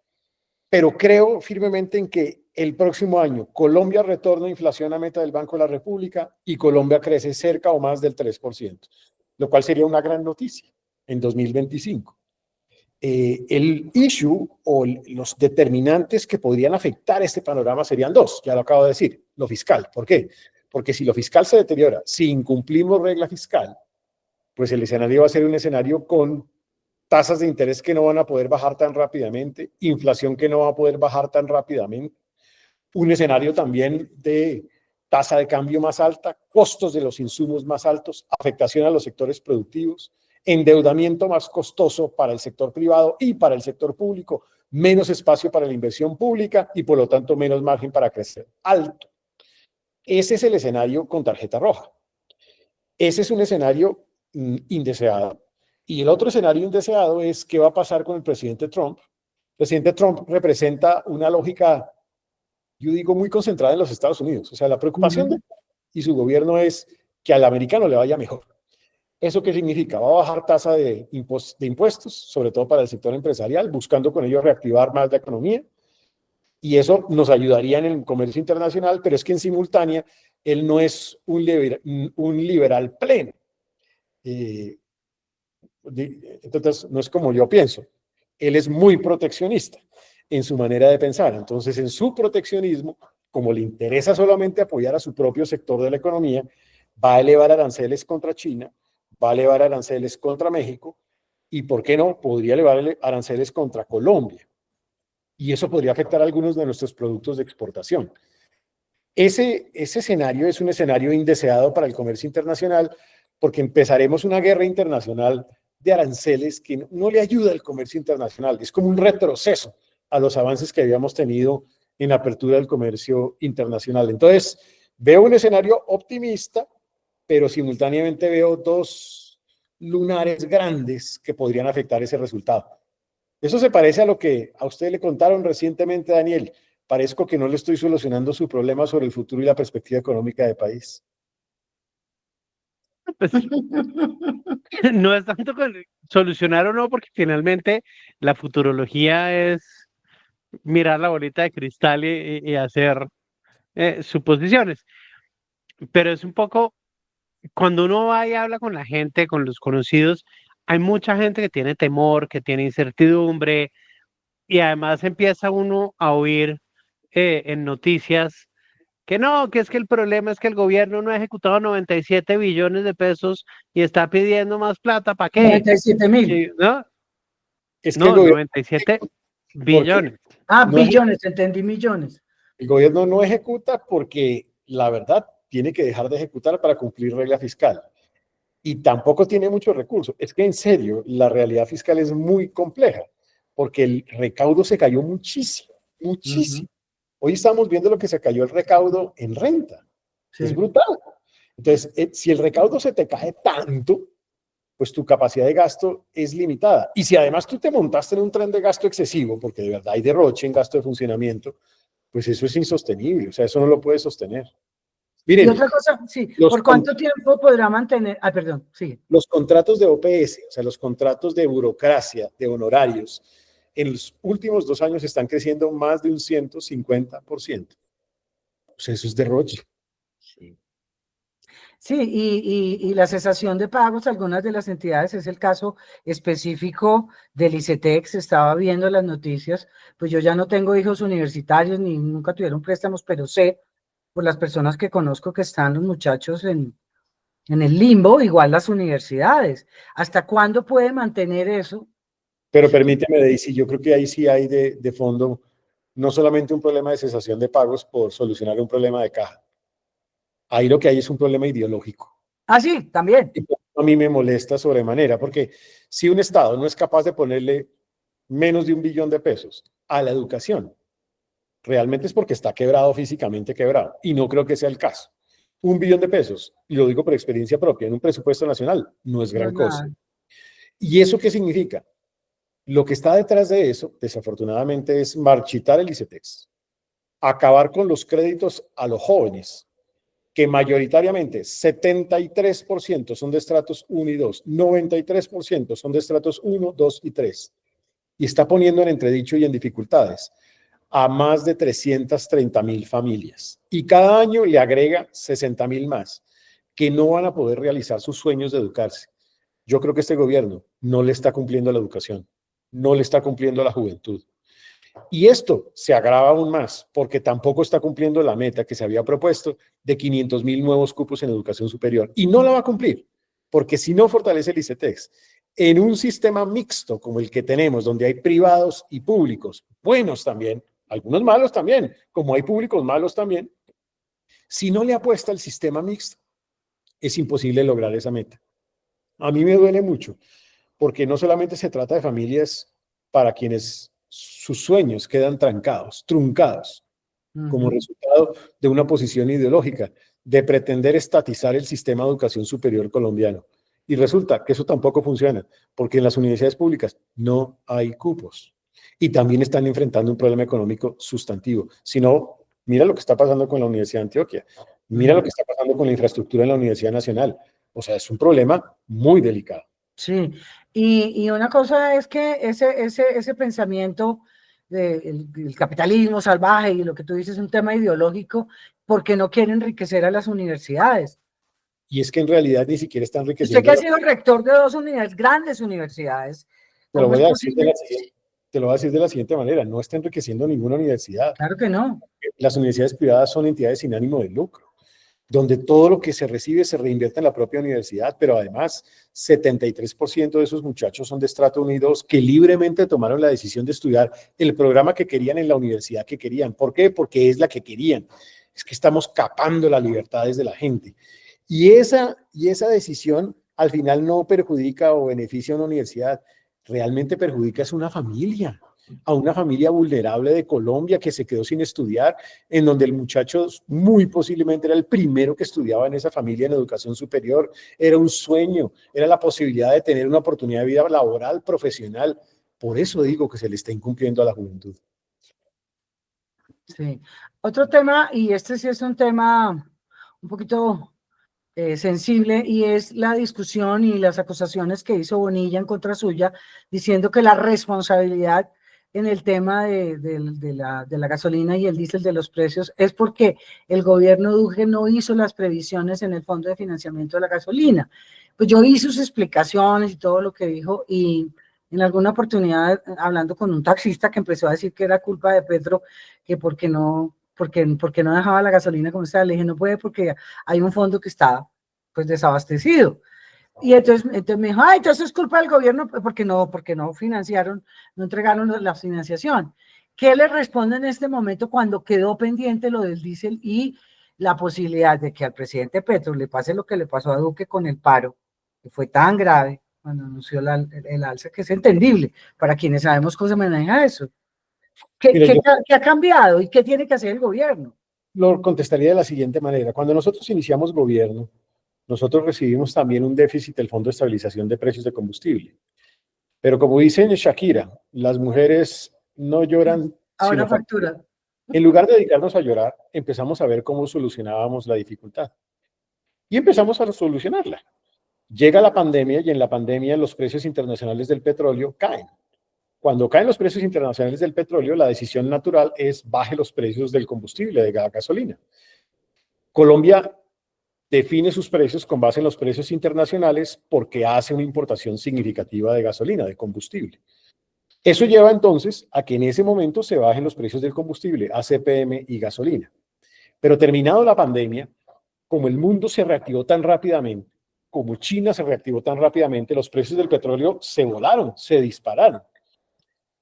pero creo firmemente en que el próximo año Colombia retorna a inflación a meta del Banco de la República y Colombia crece cerca o más del 3%, lo cual sería una gran noticia en 2025. El issue o los determinantes que podrían afectar este panorama serían dos, ya lo acabo de decir, lo fiscal. ¿Por qué? Porque si lo fiscal se deteriora, si incumplimos regla fiscal, pues el escenario va a ser un escenario con tasas de interés que no van a poder bajar tan rápidamente, inflación que no va a poder bajar tan rápidamente, un escenario también de tasa de cambio más alta, costos de los insumos más altos, afectación a los sectores productivos, endeudamiento más costoso para el sector privado y para el sector público, menos espacio para la inversión pública y por lo tanto menos margen para crecer alto. Ese es el escenario con tarjeta roja. Ese es un escenario indeseado. Y el otro escenario indeseado es qué va a pasar con el presidente Trump. El presidente Trump representa una lógica, yo digo, muy concentrada en los Estados Unidos. O sea, la preocupación de y su gobierno es que al americano le vaya mejor. ¿Eso qué significa? Va a bajar tasa de impuestos, sobre todo para el sector empresarial, buscando con ello reactivar más la economía. Y eso nos ayudaría en el comercio internacional, pero es que en simultánea él no es un liberal pleno. Entonces, no es como yo pienso. Él es muy proteccionista en su manera de pensar. Entonces, en su proteccionismo, como le interesa solamente apoyar a su propio sector de la economía, va a elevar aranceles contra China, va a elevar aranceles contra México y, ¿por qué no? Podría elevar aranceles contra Colombia. Y eso podría afectar a algunos de nuestros productos de exportación. Ese escenario es un escenario indeseado para el comercio internacional porque empezaremos una guerra internacional de aranceles que no le ayuda al comercio internacional. Es como un retroceso a los avances que habíamos tenido en apertura del comercio internacional. Entonces, veo un escenario optimista, pero simultáneamente veo dos lunares grandes que podrían afectar ese resultado. Eso se parece a lo que a usted le contaron recientemente, Daniel. Parezco que no le estoy solucionando su problema sobre el futuro y la perspectiva económica del país. Pues, no es tanto con solucionar o no, porque finalmente la futurología es mirar la bolita de cristal y hacer suposiciones. Pero es un poco, cuando uno va y habla con la gente, con los conocidos, hay mucha gente que tiene temor, que tiene incertidumbre, y además empieza uno a oír en noticias que no, que es que el problema es que el gobierno no ha ejecutado 97 billones de pesos y está pidiendo más plata, ¿para qué? 97.000. ¿No? Es que el No, gobierno, 97 porque billones. Ah, no eje- billones, entendí millones. el gobierno no ejecuta porque la verdad tiene que dejar de ejecutar para cumplir regla fiscal. Y tampoco tiene muchos recursos. Es que en serio, la realidad fiscal es muy compleja, porque el recaudo se cayó muchísimo, Ujú, muchísimo. Hoy estamos viendo lo que se cayó el recaudo en renta. Es sí. brutal. Entonces, si el recaudo se te cae tanto, pues tu capacidad de gasto es limitada. Y si además tú te montaste en un tren de gasto excesivo, porque de verdad hay derroche en gasto de funcionamiento, pues eso es insostenible. O sea, eso no lo puedes sostener. Y Miren, otra cosa, sí, los, ¿por cuánto tiempo podrá mantener? Ah, perdón, sí. los contratos de OPS, o sea, los contratos de burocracia, de honorarios, en los últimos 2 años están creciendo más de un 150%. O sea, eso es derroche. Sí. Sí, y la cesación de pagos, algunas de las entidades, es el caso específico del ICETEX, estaba viendo las noticias, pues yo ya no tengo hijos universitarios ni nunca tuvieron préstamos, pero sé por las personas que conozco que están los muchachos en el limbo, igual las universidades. ¿Hasta cuándo puede mantener eso? Pero permíteme, Daisy, yo creo que ahí sí hay de fondo no solamente un problema de cesación de pagos por solucionar un problema de caja. Ahí lo que hay es un problema ideológico. Ah, sí, también. Y a mí me molesta sobremanera, porque si un Estado no es capaz de ponerle menos de 1 billón de pesos a la educación, realmente es porque está quebrado, físicamente quebrado. Y no creo que sea el caso. 1 billón de pesos, y lo digo por experiencia propia, en un presupuesto nacional no es No gran es cosa. nada. ¿Y eso qué significa? Lo que está detrás de eso, desafortunadamente, es marchitar el ICETEX, acabar con los créditos a los jóvenes, que mayoritariamente 73% son de estratos 1 y 2, 93% son de estratos 1, 2 y 3, y está poniendo en entredicho y en dificultades a más de 330.000 familias. Y cada año le agrega 60.000 más, que no van a poder realizar sus sueños de educarse. Yo creo que este gobierno no le está cumpliendo a la educación, no le está cumpliendo a la juventud. Y esto se agrava aún más porque tampoco está cumpliendo la meta que se había propuesto de 500.000 nuevos cupos en educación superior. Y no la va a cumplir, porque si no fortalece el ICETEX, en un sistema mixto como el que tenemos, donde hay privados y públicos, buenos también, algunos malos también, como hay públicos malos también, si no le apuesta al sistema mixto, es imposible lograr esa meta. A mí me duele mucho, porque no solamente se trata de familias para quienes sus sueños quedan trancados, truncados, como Ujú. resultado de una posición ideológica, de pretender estatizar el sistema de educación superior colombiano. Y resulta que eso tampoco funciona, porque en las universidades públicas no hay cupos. Y también están enfrentando un problema económico sustantivo. Si no, mira lo que está pasando con la Universidad de Antioquia, mira lo que está pasando con la infraestructura en la Universidad Nacional. O sea, es un problema muy delicado. Sí, y una cosa es que ese pensamiento del capitalismo salvaje y lo que tú dices es un tema ideológico porque no quiere enriquecer a las universidades. Y es que en realidad ni siquiera está Usted que enriqueciendo. ha sido rector de dos grandes universidades, Te lo ¿cómo es voy a decir posible? te lo voy a decir de la siguiente manera, no está enriqueciendo ninguna universidad. Claro que no. Las universidades privadas son entidades sin ánimo de lucro, donde todo lo que se recibe se reinvierte en la propia universidad, pero además 73% de esos muchachos son de estrato 1 y 2 que libremente tomaron la decisión de estudiar el programa que querían en la universidad que querían. ¿Por qué? Porque es la que querían. Es que estamos capando las libertades de la gente. Y esa decisión al final no perjudica o beneficia a una universidad, realmente perjudica a una familia vulnerable de Colombia que se quedó sin estudiar, en donde el muchacho muy posiblemente era el primero que estudiaba en esa familia en educación superior, era un sueño, era la posibilidad de tener una oportunidad de vida laboral, profesional. Por eso digo que se le está incumpliendo a la juventud. Sí. Otro tema, y este sí es un tema un poquito sensible, y es la discusión y las acusaciones que hizo Bonilla en contra suya, diciendo que la responsabilidad en el tema de la gasolina y el diésel de los precios es porque el gobierno Duque no hizo las previsiones en el fondo de financiamiento de la gasolina. Pues yo vi sus explicaciones y todo lo que dijo, y en alguna oportunidad, hablando con un taxista que empezó a decir que era culpa de Petro, que porque no dejaba la gasolina como estaba, le dije, no puede porque hay un fondo que está pues desabastecido. Y entonces me dijo, ay, entonces es culpa del gobierno porque no financiaron, no entregaron la financiación. ¿Qué le responde en este momento cuando quedó pendiente lo del diésel y la posibilidad de que al presidente Petro le pase lo que le pasó a Duque con el paro, que fue tan grave cuando anunció el alza, que es entendible para quienes sabemos cómo se maneja eso? Mire, yo ¿Qué ha cambiado y qué tiene que hacer el gobierno? lo contestaría de la siguiente manera. Cuando nosotros iniciamos gobierno, nosotros recibimos también un déficit del Fondo de Estabilización de Precios de Combustible. Pero como dice Shakira, las mujeres no lloran, Ahora sino factura. en lugar de dedicarnos a llorar, empezamos a ver cómo solucionábamos la dificultad. Y empezamos a solucionarla. Llega la pandemia y en la pandemia los precios internacionales del petróleo caen. Cuando caen los precios internacionales del petróleo, la decisión natural es baje los precios del combustible, de la gasolina. Colombia define sus precios con base en los precios internacionales porque hace una importación significativa de gasolina, de combustible. Eso lleva entonces a que en ese momento se bajen los precios del combustible, ACPM y gasolina. Pero terminado la pandemia, como el mundo se reactivó tan rápidamente, como China se reactivó tan rápidamente, los precios del petróleo se volaron, se dispararon.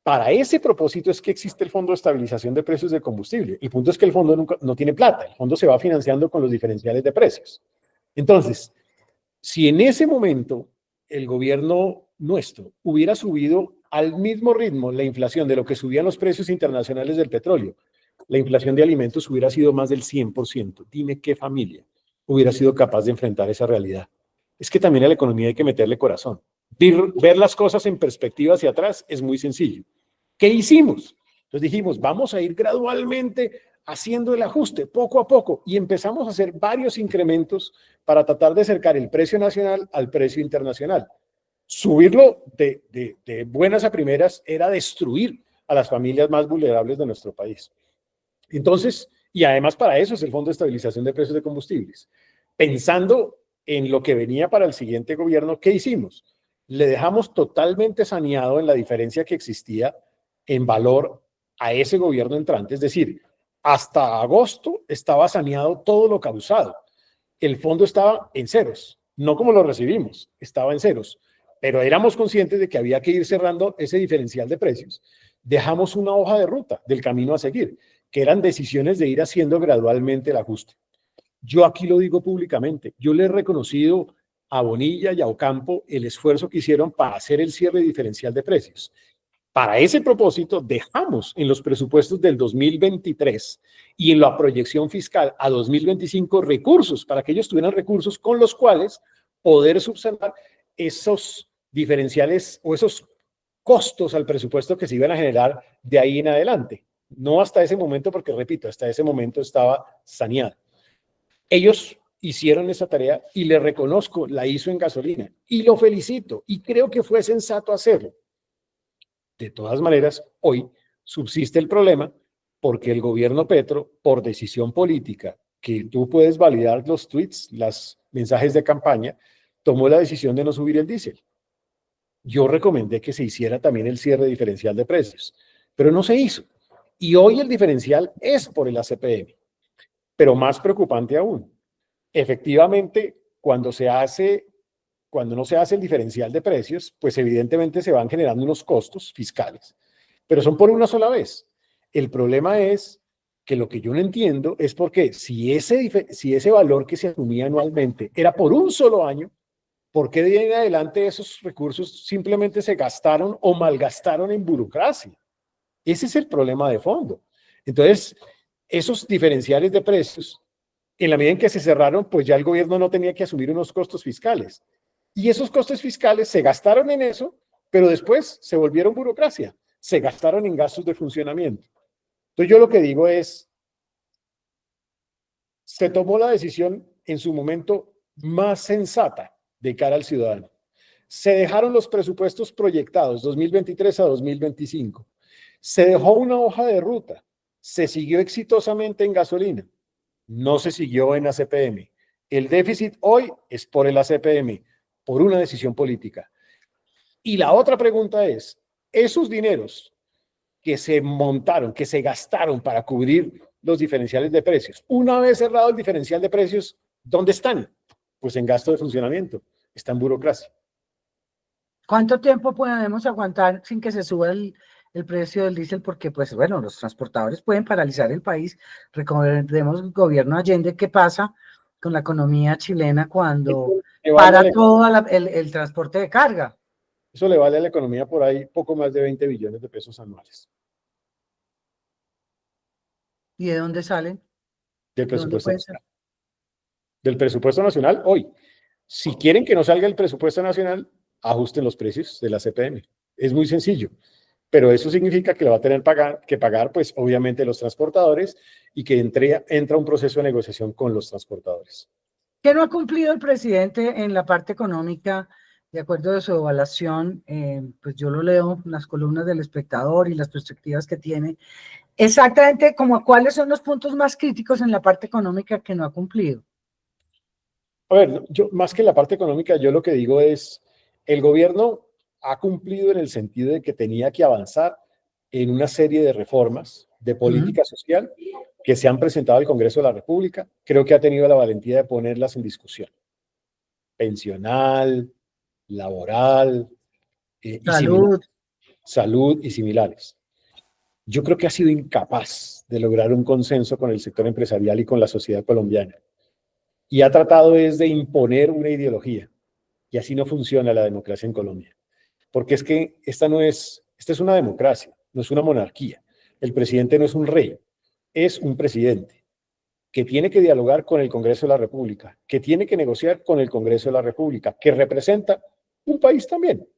Para ese propósito es que existe el Fondo de Estabilización de Precios de Combustible. El punto es que el fondo no tiene plata, el fondo se va financiando con los diferenciales de precios. Entonces, si en ese momento el gobierno nuestro hubiera subido al mismo ritmo la inflación de lo que subían los precios internacionales del petróleo, la inflación de alimentos hubiera sido más del 100%. Dime qué familia hubiera sido capaz de enfrentar esa realidad. Es que también a la economía hay que meterle corazón. Ver las cosas en perspectiva hacia atrás es muy sencillo. ¿Qué hicimos? Entonces dijimos, vamos a ir gradualmente haciendo el ajuste poco a poco y empezamos a hacer varios incrementos para tratar de acercar el precio nacional al precio internacional. Subirlo de buenas a primeras era destruir a las familias más vulnerables de nuestro país. Entonces, y además para eso es el Fondo de Estabilización de Precios de Combustibles. Pensando en lo que venía para el siguiente gobierno, ¿qué hicimos? Le dejamos totalmente saneado en la diferencia que existía en valor a ese gobierno entrante, es decir, hasta agosto estaba saneado todo lo causado. El fondo estaba en ceros, no como lo recibimos, estaba en ceros, pero éramos conscientes de que había que ir cerrando ese diferencial de precios. Dejamos una hoja de ruta del camino a seguir, que eran decisiones de ir haciendo gradualmente el ajuste. Yo aquí lo digo públicamente, yo le he reconocido a Bonilla y a Ocampo el esfuerzo que hicieron para hacer el cierre diferencial de precios. Para ese propósito, dejamos en los presupuestos del 2023 y en la proyección fiscal a 2025 recursos para que ellos tuvieran recursos con los cuales poder subsanar esos diferenciales o esos costos al presupuesto que se iban a generar de ahí en adelante. No hasta ese momento, porque repito, hasta ese momento estaba saneado. Ellos hicieron esa tarea y le reconozco, la hizo en gasolina y lo felicito y creo que fue sensato hacerlo. De todas maneras, hoy subsiste el problema porque el gobierno Petro, por decisión política, que tú puedes validar los tweets, los mensajes de campaña, tomó la decisión de no subir el diésel. Yo recomendé que se hiciera también el cierre diferencial de precios, pero no se hizo. Y hoy el diferencial es por el ACPM. Pero más preocupante aún, efectivamente, cuando no se hace el diferencial de precios, pues evidentemente se van generando unos costos fiscales, pero son por una sola vez. El problema es que lo que yo no entiendo es por qué si ese valor que se asumía anualmente era por un solo año, ¿por qué de ahí en adelante esos recursos simplemente se gastaron o malgastaron en burocracia? Ese es el problema de fondo. Entonces, esos diferenciales de precios, en la medida en que se cerraron, pues ya el gobierno no tenía que asumir unos costos fiscales. Y esos costos fiscales se gastaron en eso, pero después se volvieron burocracia, se gastaron en gastos de funcionamiento. Entonces yo lo que digo es, se tomó la decisión en su momento más sensata de cara al ciudadano. Se dejaron los presupuestos proyectados 2023 a 2025. Se dejó una hoja de ruta. Se siguió exitosamente en gasolina. No se siguió en ACPM. El déficit hoy es por el ACPM, por una decisión política. Y la otra pregunta es, esos dineros que se montaron, que se gastaron para cubrir los diferenciales de precios, una vez cerrado el diferencial de precios, ¿dónde están? Pues en gasto de funcionamiento, está en burocracia. ¿Cuánto tiempo podemos aguantar sin que se suba el precio del diésel? Porque, pues, bueno, los transportadores pueden paralizar el país. Recordemos el gobierno Allende, ¿qué pasa con la economía chilena cuando para todo el transporte de carga? Eso le vale a la economía por ahí poco más de 20 billones de pesos anuales. ¿Y de dónde salen? Del ¿De dónde presupuesto pueden ser? nacional. Del presupuesto nacional hoy. Si quieren que no salga el presupuesto nacional, ajusten los precios de la CPM. Es muy sencillo, pero eso significa que le va a tener que pagar, pues obviamente los transportadores y que entra un proceso de negociación con los transportadores. ¿Qué no ha cumplido el presidente en la parte económica? De acuerdo a su evaluación, pues yo lo leo en las columnas del Espectador y las perspectivas que tiene. Exactamente, como cuáles son los puntos más críticos en la parte económica que no ha cumplido. A ver, yo más que la parte económica, yo lo que digo es, el gobierno ha cumplido en el sentido de que tenía que avanzar en una serie de reformas de política social que se han presentado al Congreso de la República. Creo que ha tenido la valentía de ponerlas en discusión. Pensional, laboral, Salud. salud y similares. Yo creo que ha sido incapaz de lograr un consenso con el sector empresarial y con la sociedad colombiana. Y ha tratado es de imponer una ideología. Y así no funciona la democracia en Colombia. Porque es que esta es una democracia, no es una monarquía. El presidente no es un rey, es un presidente que tiene que dialogar con el Congreso de la República, que tiene que negociar con el Congreso de la República, que representa un país también.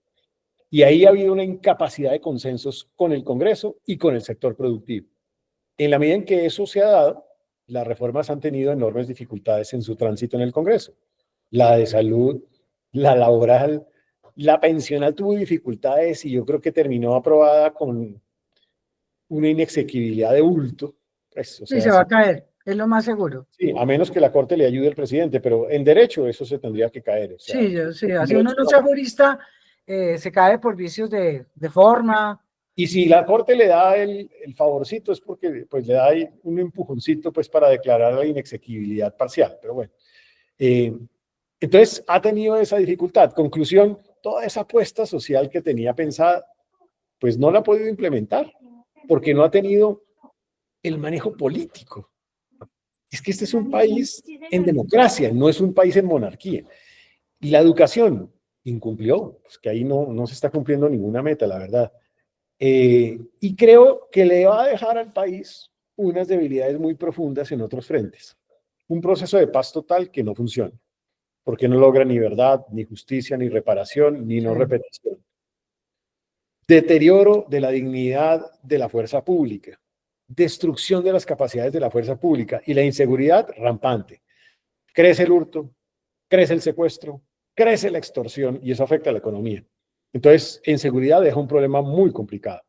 Y ahí ha habido una incapacidad de consensos con el Congreso y con el sector productivo. En la medida en que eso se ha dado, las reformas han tenido enormes dificultades en su tránsito en el Congreso. La de salud, la laboral, la pensional tuvo dificultades y yo creo que terminó aprobada con una inexequibilidad de bulto. Pues, o Sí, sea, se va a caer, es lo más seguro. sí, a menos que la Corte le ayude al presidente, pero en derecho eso se tendría que caer. O sea, Sí, así uno no sea jurista, se cae por vicios de forma. y si la Corte le da el favorcito es porque pues, le da ahí un empujoncito pues, para declarar la inexequibilidad parcial. Pero bueno, entonces ha tenido esa dificultad. Conclusión, toda esa apuesta social que tenía pensada, pues no la ha podido implementar porque no ha tenido el manejo político. Es que este es un país en democracia, no es un país en monarquía. Y la educación incumplió, pues que ahí no se está cumpliendo ninguna meta, la verdad. Y creo que le va a dejar al país unas debilidades muy profundas en otros frentes. Un proceso de paz total que no funciona, porque no logra ni verdad, ni justicia, ni reparación, ni no repetición. Deterioro de la dignidad de la fuerza pública, destrucción de las capacidades de la fuerza pública y la inseguridad rampante. Crece el hurto, crece el secuestro, crece la extorsión y eso afecta a la economía. Entonces, en seguridad deja un problema muy complicado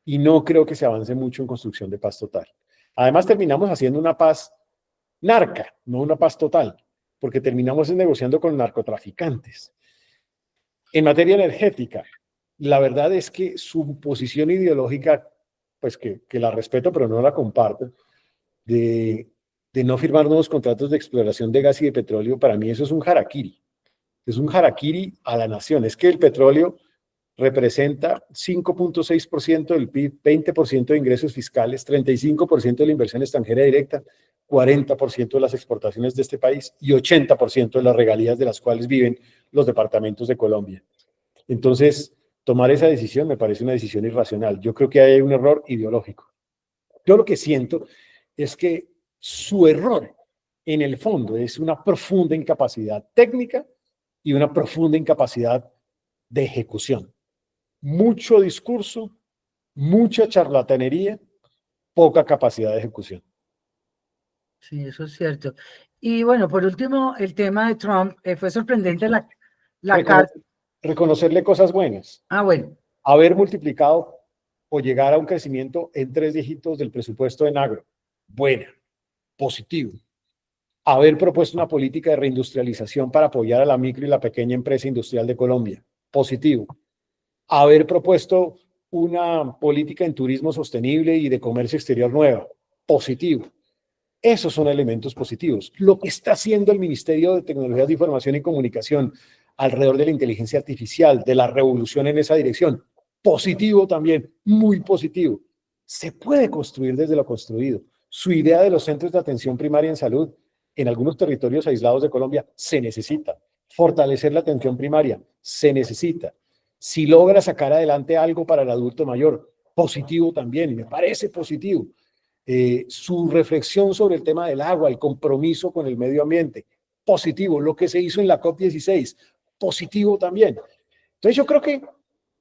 y no creo que se avance mucho en construcción de paz total. Además, terminamos haciendo una paz narca, no una paz total, porque terminamos negociando con narcotraficantes. En materia energética, la verdad es que su posición ideológica, pues que la respeto, pero no la comparto, de no firmar nuevos contratos de exploración de gas y de petróleo, para mí eso es un harakiri. Es un harakiri a la nación. Es que el petróleo representa 5.6% del PIB, 20% de ingresos fiscales, 35% de la inversión extranjera directa, 40% de las exportaciones de este país y 80% de las regalías de las cuales viven los departamentos de Colombia. Entonces, tomar esa decisión me parece una decisión irracional. Yo creo que hay un error ideológico. Yo lo que siento es que su error en el fondo es una profunda incapacidad técnica y una profunda incapacidad de ejecución. Mucho discurso, mucha charlatanería, poca capacidad de ejecución. Sí, eso es cierto. Y bueno, por último, el tema de Trump, fue sorprendente la carta. Reconocerle cosas buenas. Bueno. Haber multiplicado o llegar a un crecimiento en 3 dígitos del presupuesto en agro. Buena, positivo. Haber propuesto una política de reindustrialización para apoyar a la micro y la pequeña empresa industrial de Colombia. Positivo. haber propuesto una política en turismo sostenible y de comercio exterior nueva. Positivo. Esos son elementos positivos. Lo que está haciendo el Ministerio de Tecnologías de Información y Comunicación alrededor de la inteligencia artificial, de la revolución en esa dirección, positivo también, muy positivo. Se puede construir desde lo construido. Su idea de los centros de atención primaria en salud en algunos territorios aislados de Colombia se necesita. Fortalecer la atención primaria se necesita. Si logra sacar adelante algo para el adulto mayor, positivo también, me parece positivo. Su reflexión sobre el tema del agua, el compromiso con el medio ambiente, positivo. Lo que se hizo en la COP16, positivo también. Entonces yo creo que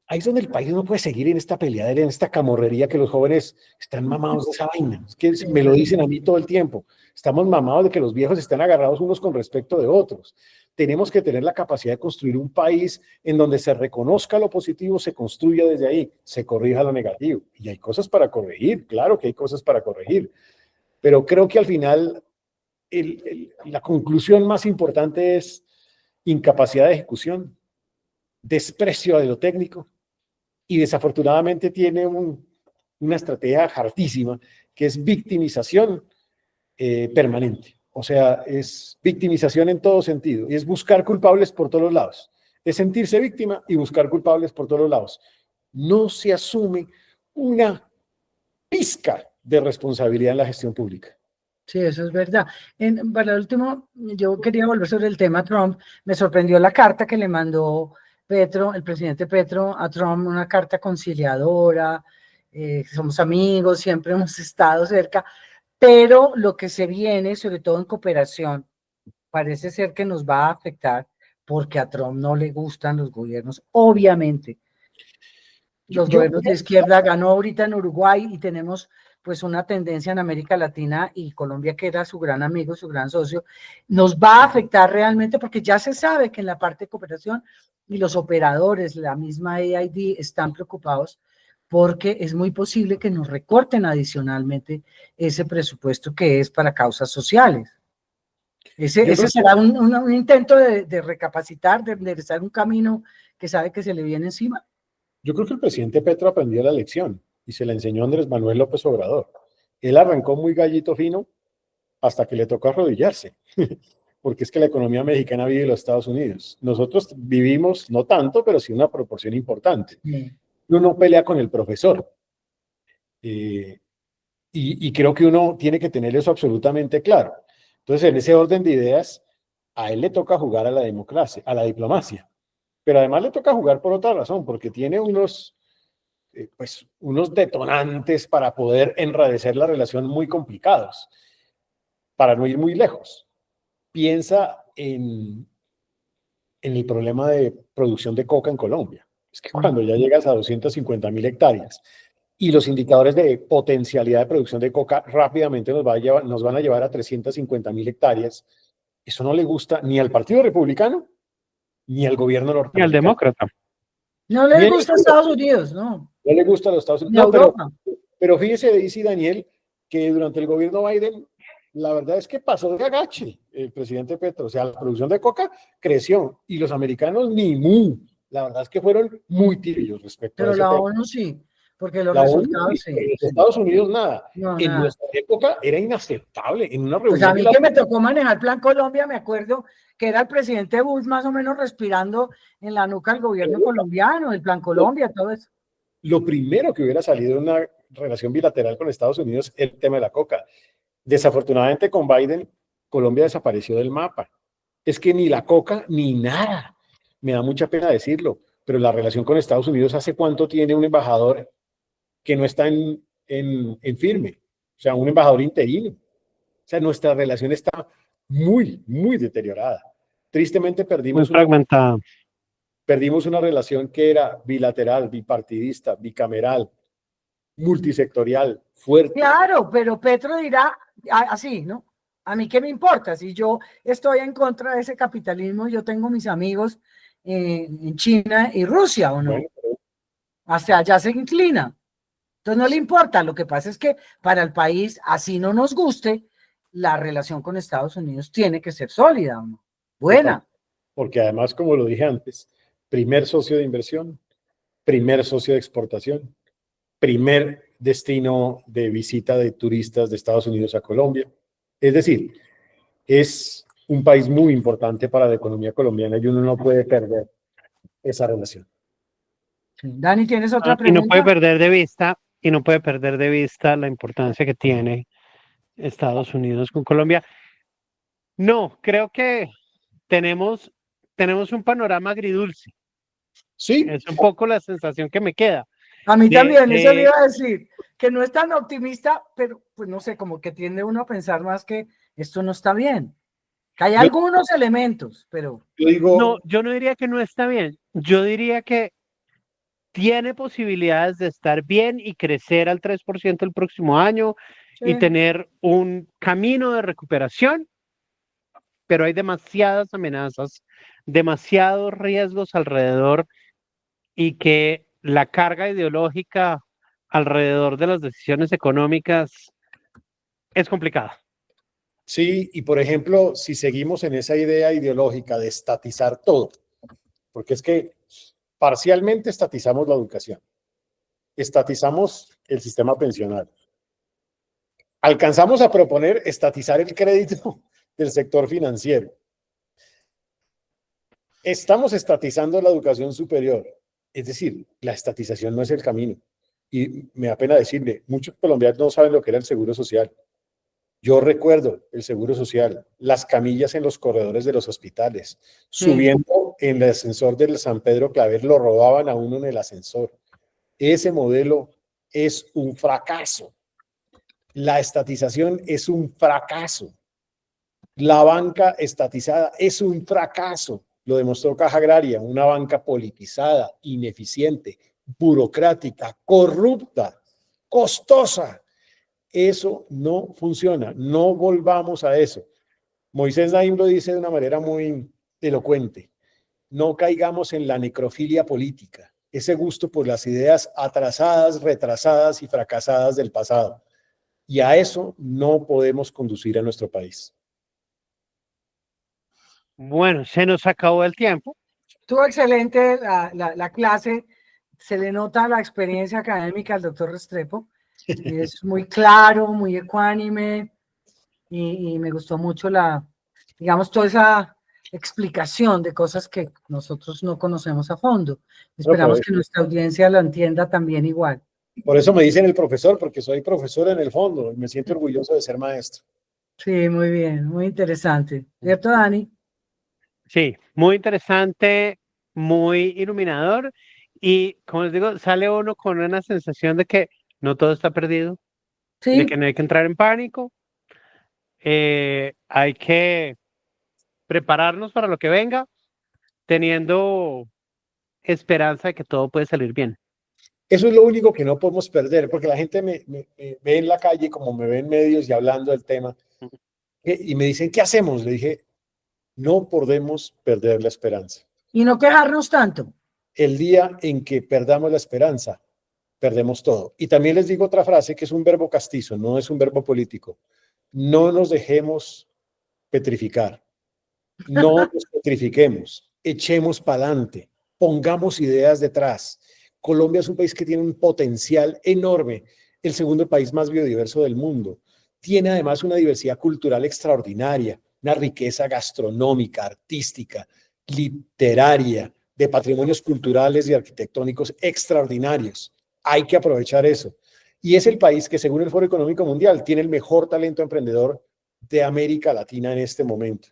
ahí es donde el país no puede seguir en esta peleadera, en esta camorrería que los jóvenes están mamados de esa vaina. Es que me lo dicen a mí todo el tiempo. Estamos mamados de que los viejos están agarrados unos con respecto de otros. Tenemos que tener la capacidad de construir un país en donde se reconozca lo positivo, se construya desde ahí, se corrija lo negativo. Y hay cosas para corregir, claro que hay cosas para corregir. Pero creo que al final la conclusión más importante es incapacidad de ejecución, desprecio de lo técnico, y desafortunadamente tiene una estrategia hartísima que es victimización permanente. O sea, es victimización en todo sentido, y es buscar culpables por todos los lados. Es sentirse víctima y buscar culpables por todos los lados. No se asume una pizca de responsabilidad en la gestión pública. Sí, eso es verdad. Para el último, yo quería volver sobre el tema Trump. Me sorprendió la carta que le mandó Petro, el presidente Petro, a Trump, una carta conciliadora. Somos amigos, siempre hemos estado cerca, pero lo que se viene, sobre todo en cooperación, parece ser que nos va a afectar porque a Trump no le gustan los gobiernos, obviamente. Los gobiernos de izquierda ganó ahorita en Uruguay y tenemos pues una tendencia en América Latina y Colombia, que era su gran amigo, su gran socio, nos va a afectar realmente porque ya se sabe que en la parte de cooperación y los operadores, la misma AID, están preocupados porque es muy posible que nos recorten adicionalmente ese presupuesto que es para causas sociales. Ese será un intento de recapacitar, de enderezar un camino que sabe que se le viene encima. Yo creo que el presidente Petro aprendió la lección y se la enseñó a Andrés Manuel López Obrador. Él arrancó muy gallito fino hasta que le tocó arrodillarse, porque es que la economía mexicana vive en los Estados Unidos. Nosotros vivimos, no tanto, pero sí una proporción importante. Uno pelea con el profesor. Y creo que uno tiene que tener eso absolutamente claro. Entonces, en ese orden de ideas, a él le toca jugar a la democracia, a la diplomacia. Pero además le toca jugar por otra razón, porque tiene unos detonantes para poder enrarecer la relación muy complicados, para no ir muy lejos. Piensa en el problema de producción de coca en Colombia. Es que cuando ya llegas a 250.000 hectáreas y los indicadores de potencialidad de producción de coca rápidamente nos van a llevar a 350.000 hectáreas, eso no le gusta ni al Partido Republicano ni al gobierno norteamericano. Y al demócrata. No le gusta a Estados Unidos, ¿no? No le gusta a los Estados Unidos. No, pero fíjese, dice Daniel, que durante el gobierno Biden, la verdad es que pasó de agache el presidente Petro. O sea, la producción de coca creció y los americanos ni mu. La verdad es que fueron muy tibios respecto a eso. Pero la ONU sí, porque los resultados sí. En los Estados Unidos nada. En nuestra época era inaceptable. En una reunión. Pues a mí que me tocó manejar Plan Colombia, me acuerdo que era el presidente Bush más o menos respirando en la nuca al gobierno colombiano, el Plan Colombia, todo eso. Lo primero que hubiera salido de una relación bilateral con Estados Unidos es el tema de la coca. Desafortunadamente con Biden, Colombia desapareció del mapa. Es que ni la coca ni nada. Me da mucha pena decirlo, pero la relación con Estados Unidos, ¿hace cuánto tiene un embajador que no está en firme? O sea, un embajador interino. O sea, nuestra relación está muy, muy deteriorada. Tristemente perdimos una relación que era bilateral, bipartidista, bicameral, multisectorial, fuerte. Claro, pero Petro dirá así, ¿no? A mí qué me importa, si yo estoy en contra de ese capitalismo, yo tengo mis amigos en China y Rusia, ¿o no? Bueno, hasta allá se inclina. Entonces no le importa, lo que pasa es que para el país, así no nos guste, la relación con Estados Unidos tiene que ser sólida, ¿no? Buena. Porque además, como lo dije antes, primer socio de inversión, primer socio de exportación, primer destino de visita de turistas de Estados Unidos a Colombia. Es decir, es un país muy importante para la economía colombiana y uno no puede perder esa relación. Sí. Dani, ¿tienes otra Y no puede pregunta? perder de vista la importancia que tiene Estados Unidos con Colombia. No, creo que tenemos, tenemos un panorama agridulce. Sí, Es un poco la sensación que me queda. A mí también, eso le De, iba a decir, que no es tan optimista, pero pues no sé, como que tiende uno a pensar más que esto no está bien. Que hay yo, algunos elementos, pero yo digo, no, yo no diría que no está bien. Yo diría que tiene posibilidades de estar bien y crecer al 3% el próximo año y sí, tener un camino de recuperación, pero hay demasiadas amenazas, demasiados riesgos alrededor y que la carga ideológica alrededor de las decisiones económicas es complicada. sí, y por ejemplo, si seguimos en esa idea ideológica de estatizar todo, porque es que parcialmente estatizamos la educación, estatizamos el sistema pensional, alcanzamos a proponer estatizar el crédito del sector financiero, estamos estatizando la educación superior, es decir, la estatización no es el camino. Y me da pena decirle, muchos colombianos no saben lo que era el seguro social. Yo recuerdo el seguro social, las camillas en los corredores de los hospitales, sí. subiendo en el ascensor del San Pedro Claver, lo robaban a uno en el ascensor. Ese modelo es un fracaso. La estatización es un fracaso. La banca estatizada es un fracaso. Lo demostró Caja Agraria, una banca politizada, ineficiente, burocrática, corrupta, costosa. Eso no funciona. No volvamos a eso. Moisés Naim lo dice de una manera muy elocuente. No caigamos en la necrofilia política, ese gusto por las ideas atrasadas, retrasadas y fracasadas del pasado. Y a eso no podemos conducir a nuestro país. Bueno, se nos acabó el tiempo. Estuvo excelente la clase, se le nota la experiencia académica al doctor Restrepo, y es muy claro, muy ecuánime, y me gustó mucho digamos, toda esa explicación de cosas que nosotros no conocemos a fondo. Esperamos que nuestra audiencia lo entienda también igual. Por eso me dicen el profesor, porque soy profesor en el fondo y me siento orgulloso de ser maestro. Sí, muy bien, muy interesante. ¿Cierto, Dani? Sí, muy interesante, muy iluminador y como les digo, sale uno con una sensación de que no todo está perdido, de Sí, que no hay que entrar en pánico, hay que prepararnos para lo que venga, teniendo esperanza de que todo puede salir bien. Eso es lo único que no podemos perder, porque la gente me ve en la calle, como me ve en medios y hablando del tema, y me dicen, ¿qué hacemos? Le dije, no podemos perder la esperanza. y no quejarnos tanto. El día en que perdamos la esperanza, perdemos todo. Y también les digo otra frase que es un verbo castizo, no es un verbo político. No nos dejemos petrificar, no nos petrifiquemos, echemos para adelante, pongamos ideas detrás. Colombia es un país que tiene un potencial enorme, el segundo país más biodiverso del mundo. Tiene además una diversidad cultural extraordinaria, una riqueza gastronómica, artística, literaria, de patrimonios culturales y arquitectónicos extraordinarios. Hay que aprovechar eso. Y es el país que, según el Foro Económico Mundial, tiene el mejor talento emprendedor de América Latina en este momento.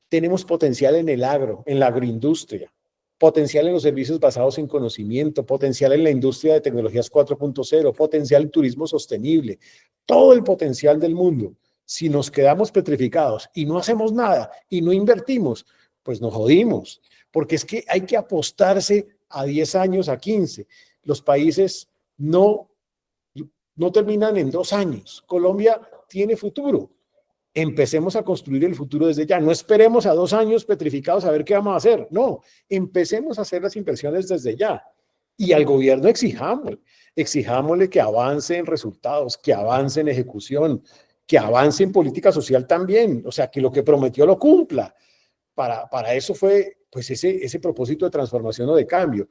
Tenemos potencial en el agro, en la agroindustria, potencial en los servicios basados en conocimiento, potencial en la industria de tecnologías 4.0, potencial en turismo sostenible, todo el potencial del mundo. Si nos quedamos petrificados y no hacemos nada y no invertimos, pues nos jodimos, porque es que hay que apostarse a 10 años, a 15. Los países no terminan en 2 años. Colombia tiene futuro. Empecemos a construir el futuro desde ya. No esperemos a 2 años petrificados a ver qué vamos a hacer. No, empecemos a hacer las inversiones desde ya. Y al gobierno exijámosle que avance en resultados, que avance en ejecución, que avance en política social también. O sea, que lo que prometió lo cumpla. Para eso fue pues ese propósito de transformación o de cambio.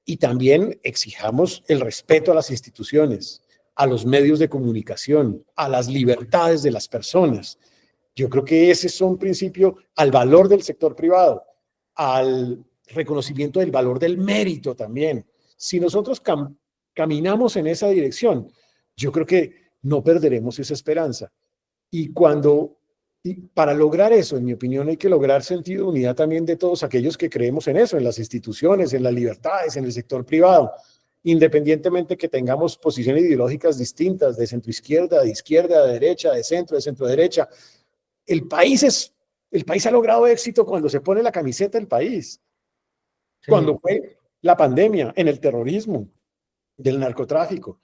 y también exijamos el respeto a las instituciones, a los medios de comunicación, a las libertades de las personas. Yo creo que ese es un principio al valor del sector privado, al reconocimiento del valor del mérito también. Si nosotros caminamos en esa dirección, yo creo que no perderemos esa esperanza. Y para lograr eso, en mi opinión, hay que lograr sentido de unidad también de todos aquellos que creemos en eso, en las instituciones, en las libertades, en el sector privado, independientemente que tengamos posiciones ideológicas distintas, de centroizquierda, de izquierda, de derecha, de centro derecha. El país ha logrado éxito cuando se pone la camiseta del país. Sí. Cuando fue la pandemia, en el terrorismo, del narcotráfico.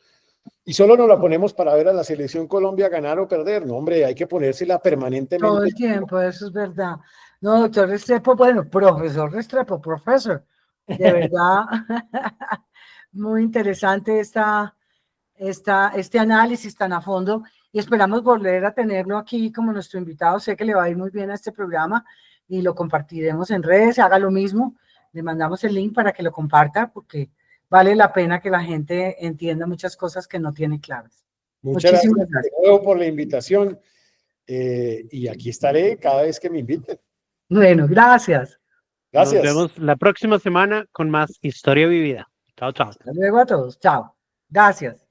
Y solo nos la ponemos para ver a la selección Colombia ganar o perder. No, hombre, hay que ponérsela permanentemente. Todo el tiempo, eso es verdad. No, doctor Restrepo, bueno, profesor Restrepo, profesor, de verdad, muy interesante este análisis tan a fondo y esperamos volver a tenerlo aquí como nuestro invitado. Sé que le va a ir muy bien a este programa y lo compartiremos en redes. Haga lo mismo, le mandamos el link para que lo comparta porque vale la pena que la gente entienda muchas cosas que no tiene claras. Muchas gracias de nuevo por la invitación y aquí estaré cada vez que me inviten. Bueno, gracias. Gracias. Nos vemos la próxima semana con más Historia Vivida. Chao, chao. Hasta luego a todos. Chao. Gracias.